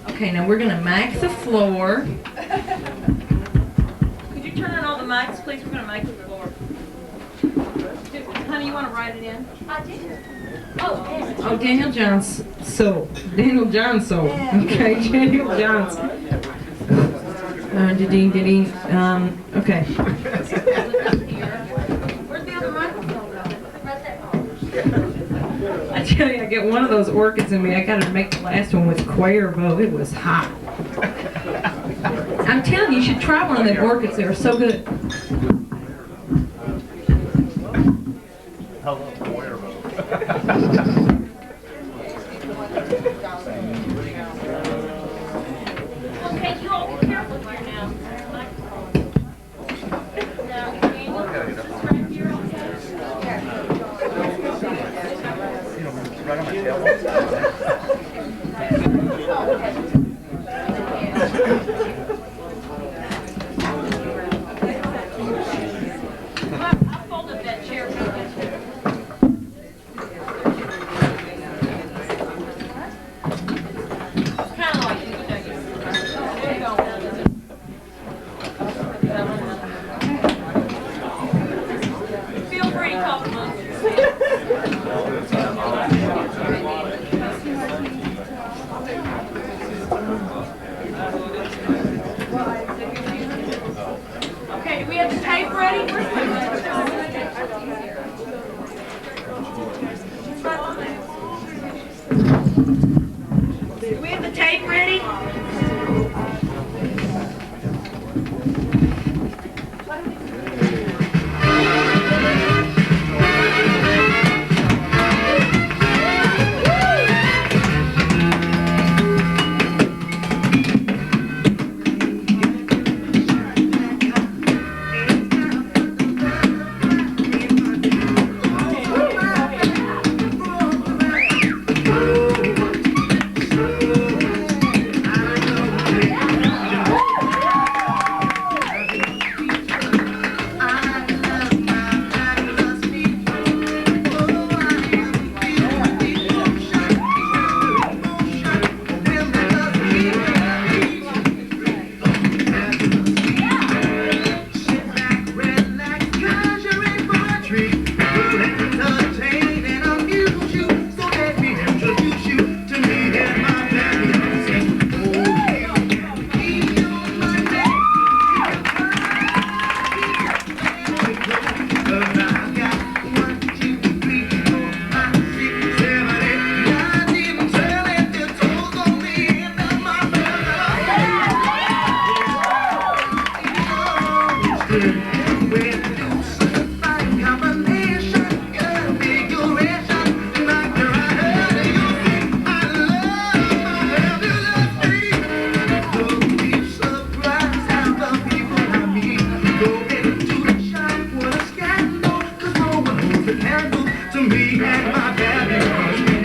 Okay, now we're going to mic the floor. Could you turn on all the mics, please? We're going to mic the floor. Honey, you want to write it in? I did. Oh, Daniel Johnson. Daniel Johnson. Okay, Daniel Johnson. Okay. Where's the other microphone? Right there. I tell you, I get one of those orchids in me. I got to make the last one with Cuervo. It was hot. I'm telling you, you should try one of them orchids. They are so good. Hello, Cuervo. Okay, you all be careful here now. Now, Daniel, just right here, okay? Right on my tail. I folded that chair for you. Kind of like you know. There you go. Feel free to talk amongst Okay, do we have the tape ready? Do we have the tape ready? tree. We'll entertain and amuse you, so let me introduce you to me and my family. Say, oh, you can be on my neck. Cause I got 1, 2, 3, 4, 5, 6, 7, 8, 9, 10, 12 toes on the end of my When you certify combination, configuration, knock her out of your feet. I love my fabulous me. Don't be surprised how the people I meet go into the shop with a scandal, 'cause no one holds a candle to me and my fabulous me.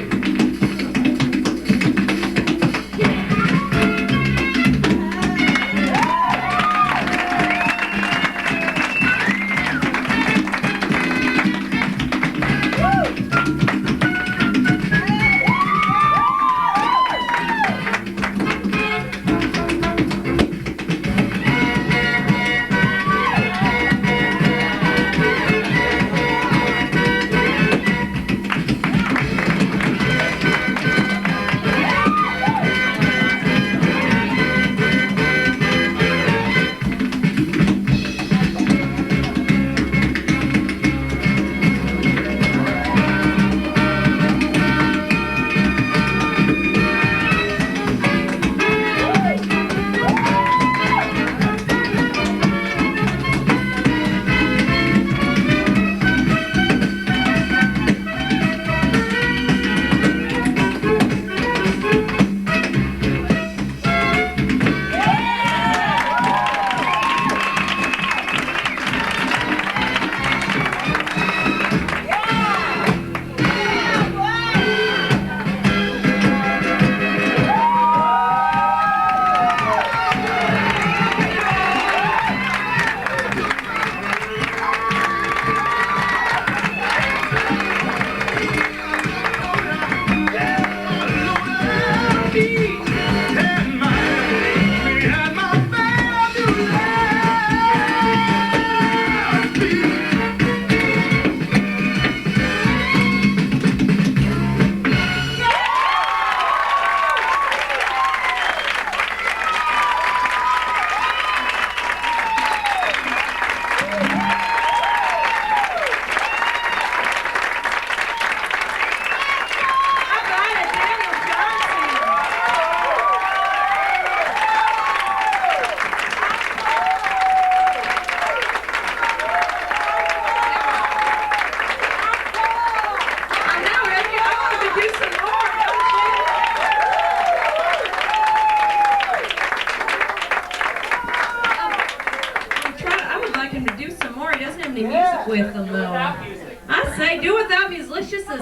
With them though. I say do without music. Let's just here you go.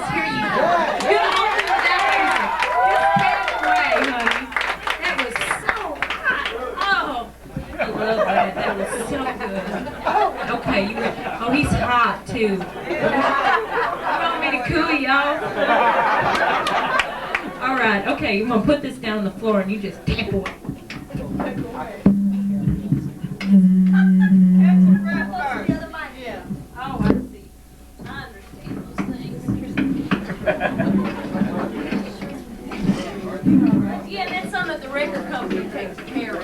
You're the whole thing without music. Just take it away, honey. That was so hot. Oh, I love that. That was so good. Okay, oh, he's hot too. You want me to cool y'all? All right. Okay, I'm gonna put this down on the floor and you just tap away. Oh, I see. I understand those things. Yeah, that's something that the record company takes care of.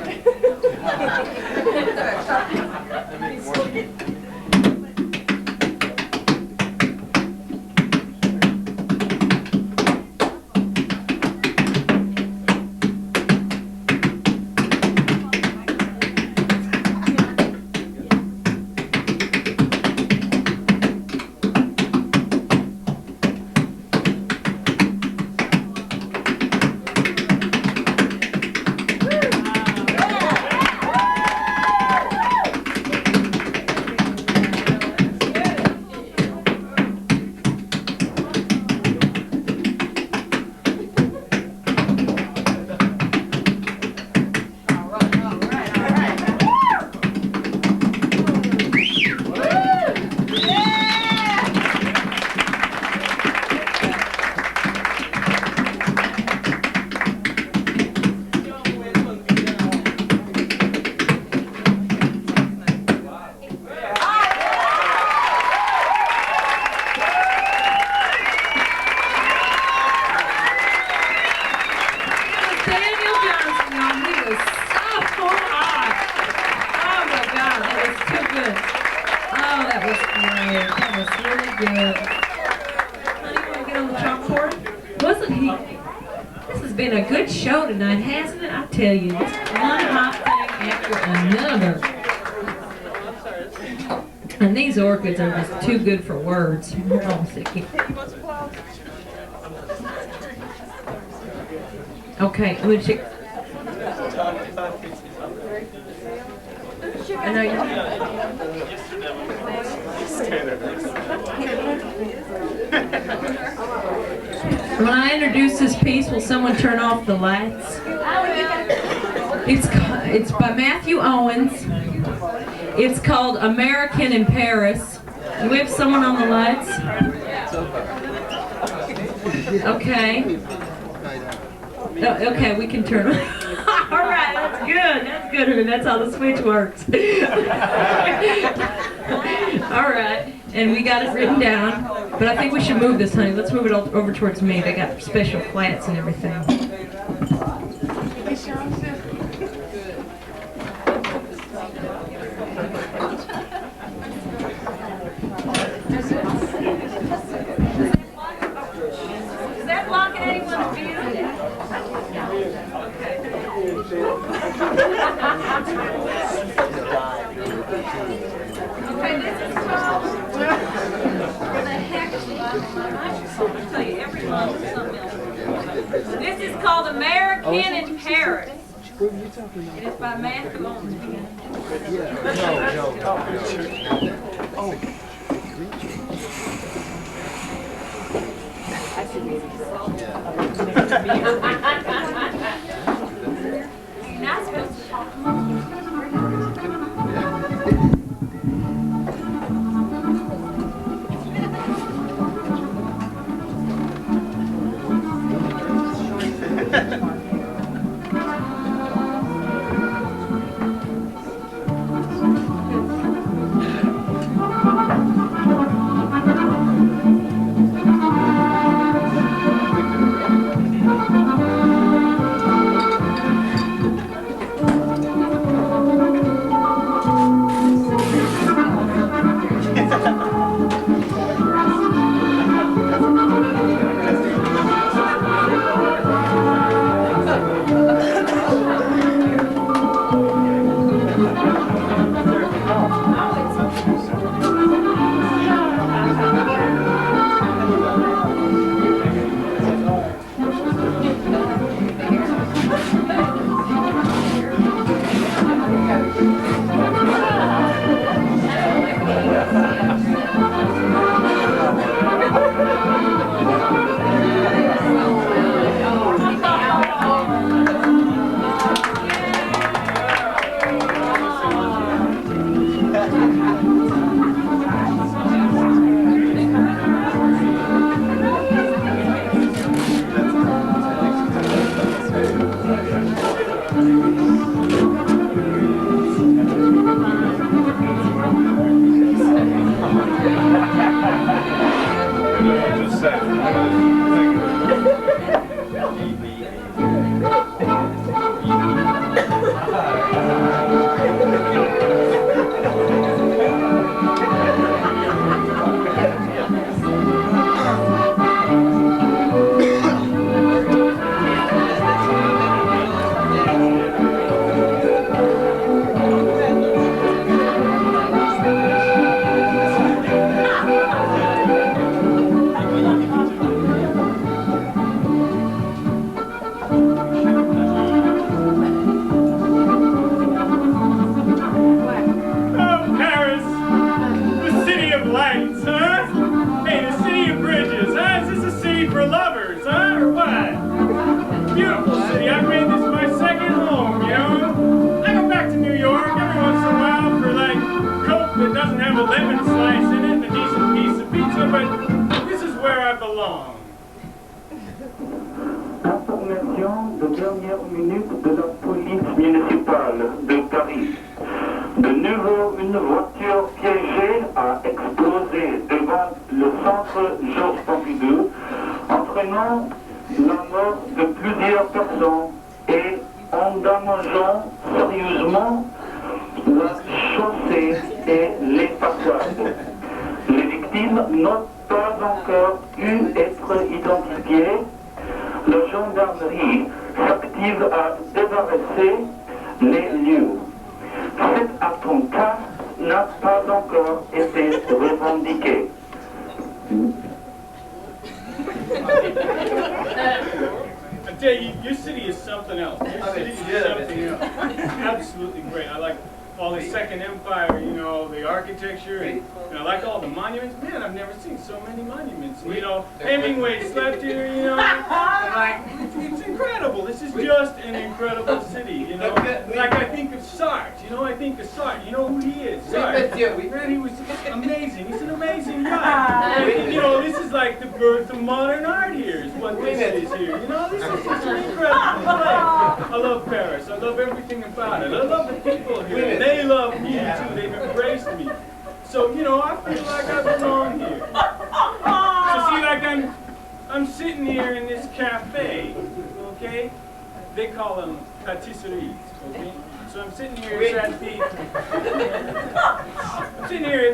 great. That was really good. Honey, you want to get on the chalkboard? Wasn't he? This has been a good show tonight, hasn't it? I tell you, just one hot thing after another. And these orchids are just too good for words. Hold on a second. Okay, I'm gonna check. I know you. When I introduce this piece, will someone turn off the lights? It's by Matthew Owens. It's called American in Paris. Do we have someone on the lights? Okay. Oh, okay, we can turn them. All right, that's good. That's good. I mean, that's how the switch works. All right, and we got it written down. But I think we should move this, honey. Let's move it over towards me. They got special flats and everything. Is that blocking anyone's view? Okay, this is called. Where the heck is I'll tell you every month something else. This is called American in Paris. It is by Matthew Owens. You're not supposed to talk. Information de dernière minute de la police municipale de Paris. De nouveau, une voiture piégée a explosé devant le centre Georges Pompidou, entraînant la mort de plusieurs personnes et endommageant sérieusement la chaussée et les façades. victimes n'ont pas encore pu être identifiées, la gendarmerie s'active à débarrasser les lieux. Cet attentat n'a pas encore été revendiqué. I tell you, your city is something else. Your city is something else. Absolutely great. I like all the Second Empire, you know, the architecture, and I like all the monuments. Man, I've never seen so many monuments. You know, Hemingway slept here, you know. And like, it's incredible. This is just an incredible city, you know. Like I think of Sartre, you know, I think of Sartre. You know who he is? Sartre. Man, he was amazing. He's an amazing guy. And, you know, this is like the birth of modern art here, is what this is here. You know, this is just an incredible place. I love Paris. I love everything about it. I love the people here. They love me too. They've embraced me. So, you know, I feel like I belong here. So see, like I'm sitting here in this cafe, okay? They call them patisseries, okay? So I'm sitting here, it's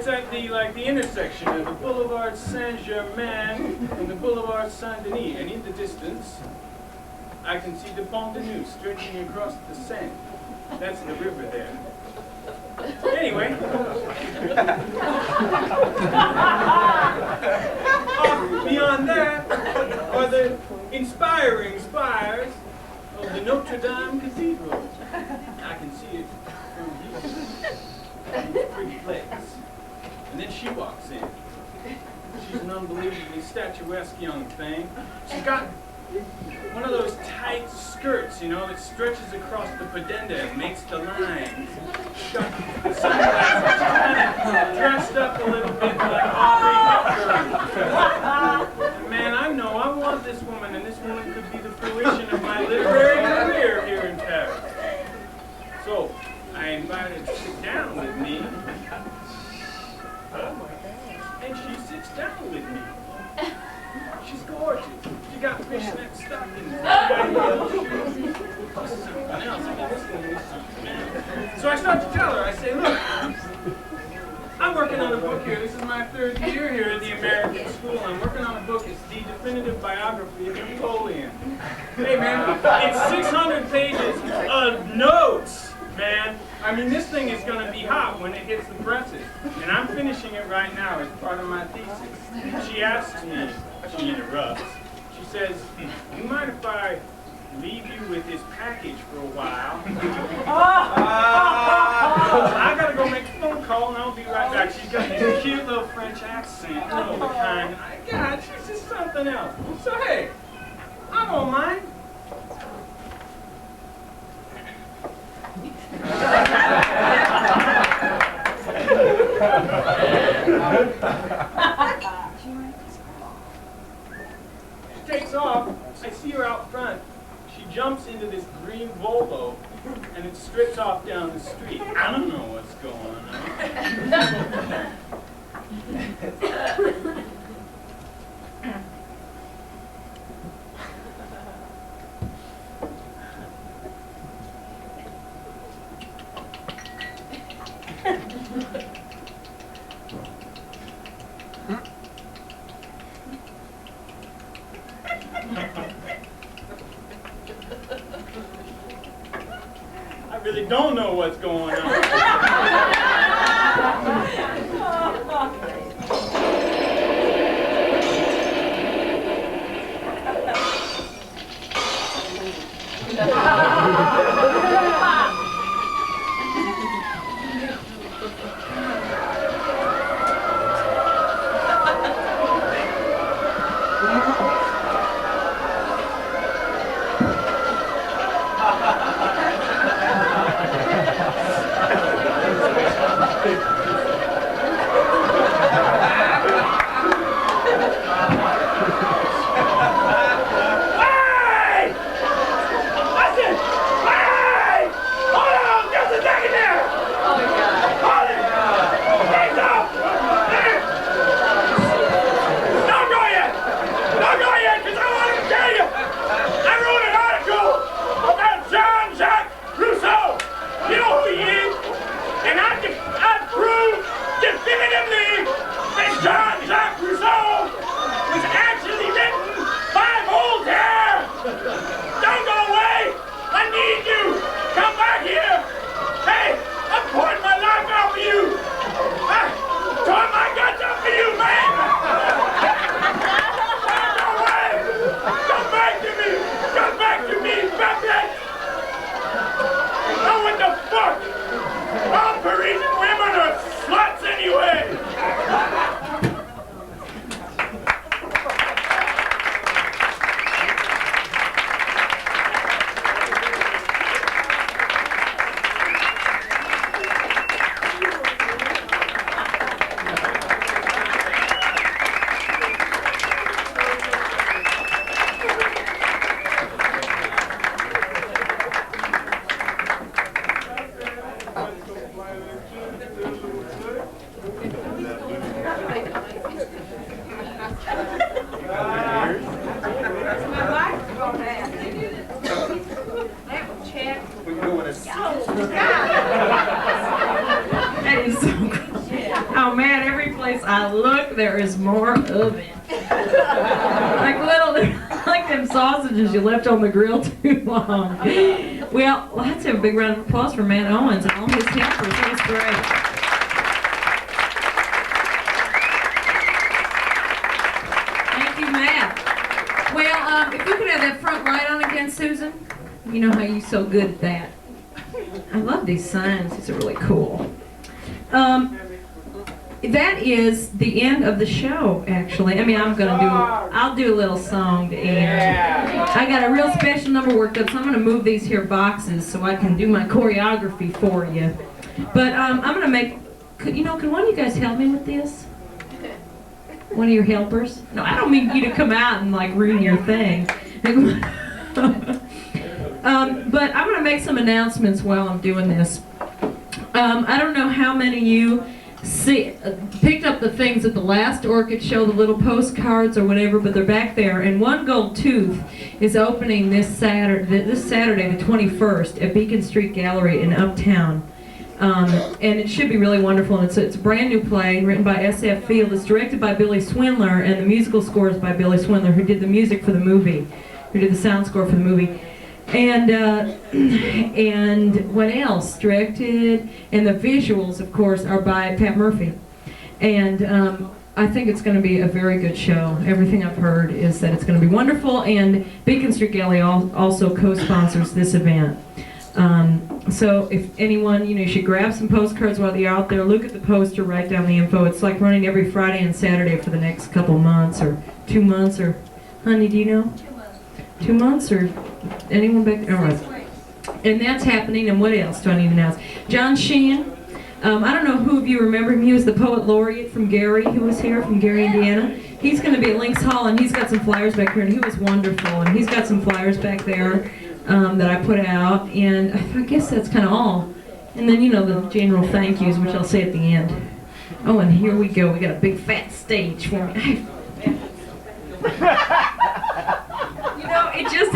at the like the intersection of the Boulevard Saint-Germain and the Boulevard Saint-Denis. And in the distance, I can see the Pont de Neuf stretching across the Seine. That's the river there. Anyway, beyond that are the inspiring spires of the Notre Dame Cathedral. I can see it from here. It's a pretty place. And then she walks in. She's an unbelievably statuesque young thing. She's got one of those tight skirts, you know, that stretches across the pedenda and makes the lines. She's got sunglasses. She's kind of dressed up a little bit like Audrey Hepburn. And man, I know I want this woman, and this woman could be the fruition of my literary career here in Paris. So, I invited her to sit down with me. And she sits down with me. She's gorgeous. She got fishnet stockings. She got yellow shoes. She's something else. I mean, this woman is something else. So I start to tell her, I say, look, I'm working on a book here. This is my third year here at the American School. I'm working on a book. It's the definitive biography of Napoleon. Hey, man, it's 600 pages of notes, man. I mean, this thing is going to be hot when it hits the presses. And I'm finishing it right now as part of my thesis. She asks me, she interrupts, she says, you mind if I leave you with this package for a while? I got to go make a phone call and I'll be right back. She's got this cute little French accent, you know, the kind. God, she's just something else. So, hey, I won't mind. She takes off. I see her out front. She jumps into this green Volvo and it strips off down the street. I don't know what's going on. I really don't know what's going on. That is so cool. Oh man, every place I look, there is more of it. Like them sausages you left on the grill too long. Well, let's have a big round of applause for Matt Owens and all his helpers. That was great. Thank you, Matt. Well, if you could have that front light on again, Susan. You know how you're so good at that. I love these signs. These are really cool. That is the end of the show, actually. I mean, I'll do a little song to end. I got a real special number worked up, so I'm going to move these here boxes so I can do my choreography for you. But I'm going to make, can one of you guys help me with this? One of your helpers? No, I don't mean you to come out and like ruin your thing. But I'm going to make some announcements while I'm doing this. I don't know how many of you picked up the things at the last Orchid show, the little postcards or whatever, but they're back there. And One Gold Tooth is opening this Saturday, the 21st, at Beacon Street Gallery in Uptown. And it should be really wonderful. And it's a brand new play written by S.F. Field. It's directed by Billy Swindler, and the musical score is by Billy Swindler, who did the music for the movie, who did the sound score for the movie. And what else? Directed, and the visuals, of course, are by Pat Murphy. And I think it's going to be a very good show. Everything I've heard is that it's going to be wonderful, and Beacon Street Gallery also co-sponsors this event. So if anyone, you should grab some postcards while you're out there, look at the poster, write down the info. It's like running every Friday and Saturday for the next couple months, or 2 months, or, honey, do you know? 2 months, or anyone back there? All right. And that's happening, and what else do I need to announce? John Sheehan. I don't know who of you remember him. He was the poet laureate from Gary, who was here, from Gary, Indiana. He's going to be at Lynx Hall, and he's got some flyers back here, and he was wonderful. And he's got some flyers back there that I put out, and I guess that's kind of all. And then, the general thank yous, which I'll say at the end. Oh, and here we go. We got a big fat stage for me.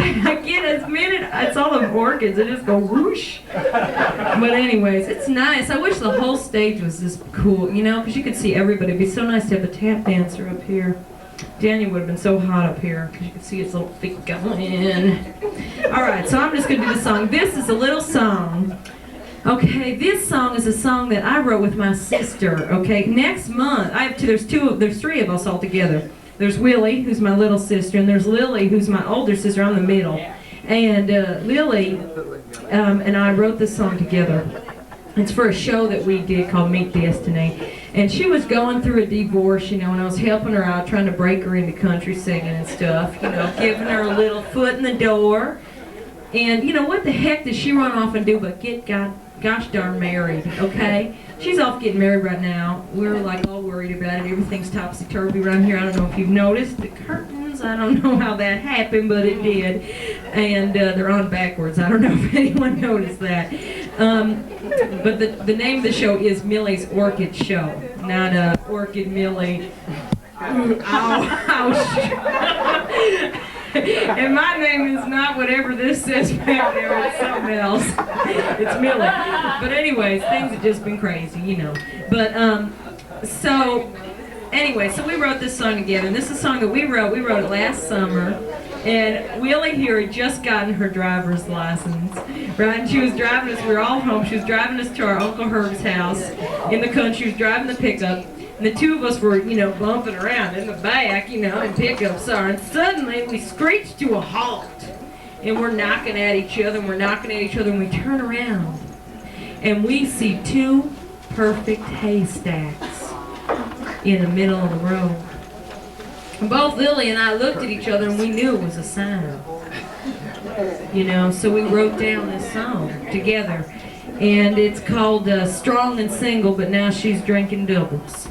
I get a minute, it's all the orchids, they just go whoosh. But anyways, it's nice. I wish the whole stage was this cool, because you could see everybody. It'd be so nice to have the tap dancer up here. Daniel would have been so hot up here, because you could see his little feet going. Alright, so I'm just going to do the song. This is a little song. Okay, this song is a song that I wrote with my sister. Okay, next month, there's three of us all together. There's Willie, who's my little sister, and there's Lily, who's my older sister. I'm the middle. And Lily and I wrote this song together. It's for a show that we did called Meet Destiny. And she was going through a divorce, and I was helping her out, trying to break her into country singing and stuff, giving her a little foot in the door. And, what the heck does she run off and do but get gosh darn married, okay? She's off getting married right now. We're like all worried about it. Everything's topsy-turvy around here. I don't know if you've noticed the curtains. I don't know how that happened, but it did. And they're on backwards. I don't know if anyone noticed that. But the name of the show is Millie's Orchid Show, not Orchid Millie. Ouch. And my name is not whatever this says back there, it's something else. It's Millie. But anyways, things have just been crazy, But, so we wrote this song together, and this is a song that we wrote it last summer, and Willie here had just gotten her driver's license, right? And she was driving us, we were all home, she was driving us to our Uncle Herb's house in the country, she was driving the pickup. And the two of us were, bumping around in the back, in pickups are. And suddenly we screeched to a halt. And we're knocking at each other, and we turn around. And we see two perfect haystacks in the middle of the road. And both Lily and I looked at each other, and we knew it was a sign. So we wrote down this song together. And it's called Strong and Single, but now she's drinking doubles.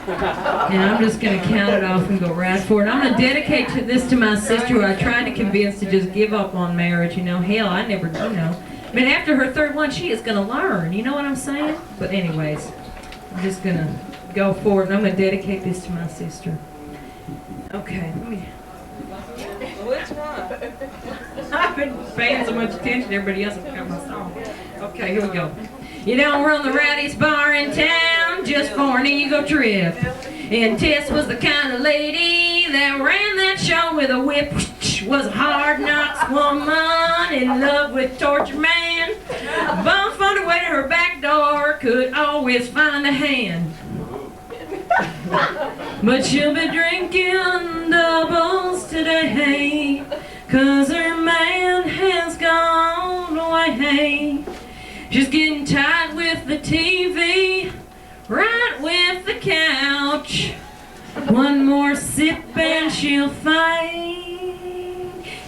And I'm just going to count it off and go right for it. I'm going to dedicate this to my sister, who I tried to convince to just give up on marriage. Hell, I never, But after her third one, she is going to learn. You know what I'm saying? But anyways, I'm just gonna go forward, and I'm gonna dedicate this to my sister. Okay, let me. Which one? I've been paying so much attention to everybody else. I forgot my song. Okay, here we go. You don't run the rowdiest bar in town just for an ego trip. And Tess was the kind of lady that ran that show with a whip. Was a hard knocks woman in love with torture man. Bum found a way to her back door, could always find a hand. But she'll be drinking doubles today, 'cause her man has gone away. She's getting tight with the TV, right with the couch. One more sip and she'll fight.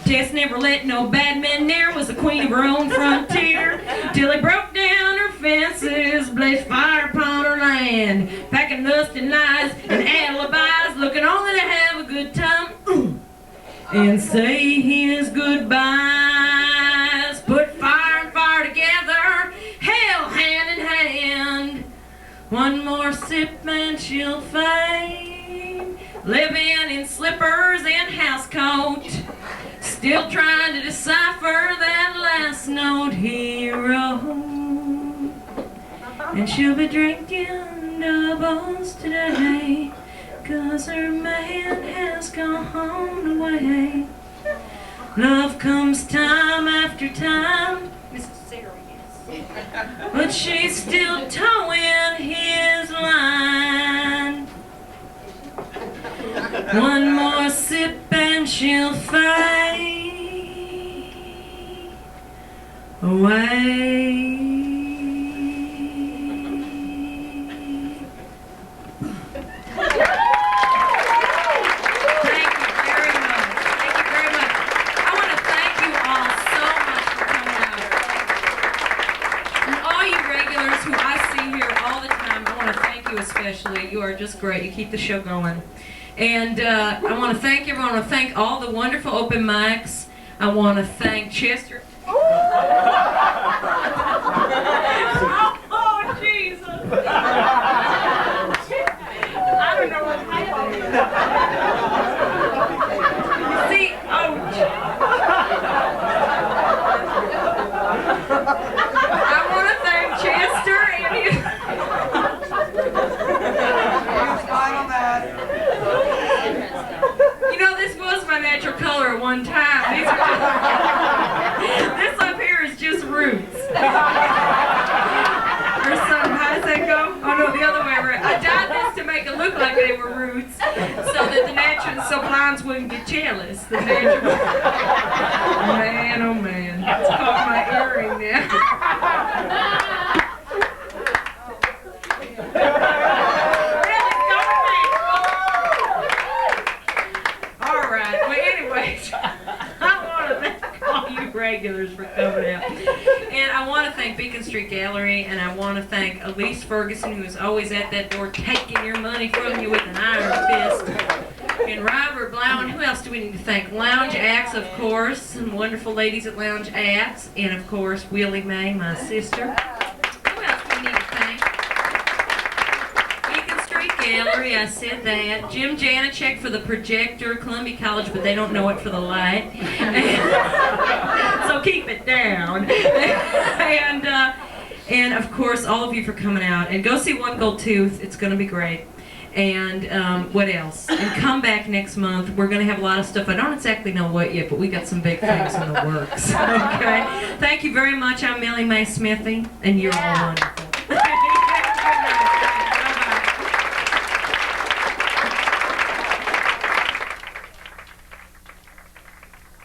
Tess never let no bad men near, was the queen of her own frontier, till he broke down her fences, blazed fire upon her land, packing lust and lies and alibis, looking only to have a good time and say his goodbyes. Put fire and fire together, hell hand in hand. One more sip and she'll fade, living in slippers and housecoat, still trying to decipher that last note he wrote. And she'll be drinking doubles today, 'cause her man has gone away. Love comes time after time, but she's still towing his line. One more sip and she'll fade away. Especially, you are just great. You keep the show going. And I want to thank everyone. I want to thank all the wonderful open mics. I want to thank Chester. Oh, Jesus. I don't know what's happening. See, I want to thank Chester and you. You know, this was my natural color at one time. This up here is just roots. Or something. How does that go? Oh no, the other way around. I dyed this to make it look like they were roots, so that the natural, so blinds wouldn't get jealous. The natural. Man, oh man, it's caught my earring now. Regulars for coming out. And I want to thank Beacon Street Gallery, and I want to thank Elise Ferguson, who is always at that door taking your money from you with an iron fist. And Robert Blau, and who else do we need to thank? Lounge Acts, of course, some wonderful ladies at Lounge Acts, and of course Willie Mae, my sister. Who else do we need to thank? Beacon Street Gallery, I said that. Jim Janacek for the projector, Columbia College, but they don't know it for the light. So keep it down. And of course, all of you for coming out. And go see One Gold Tooth. It's going to be great. And what else? And come back next month. We're going to have a lot of stuff. I don't exactly know what yet, but we got some big things in the works. Okay? Thank you very much. I'm Millie Mae Smithy, and you're all wonderful.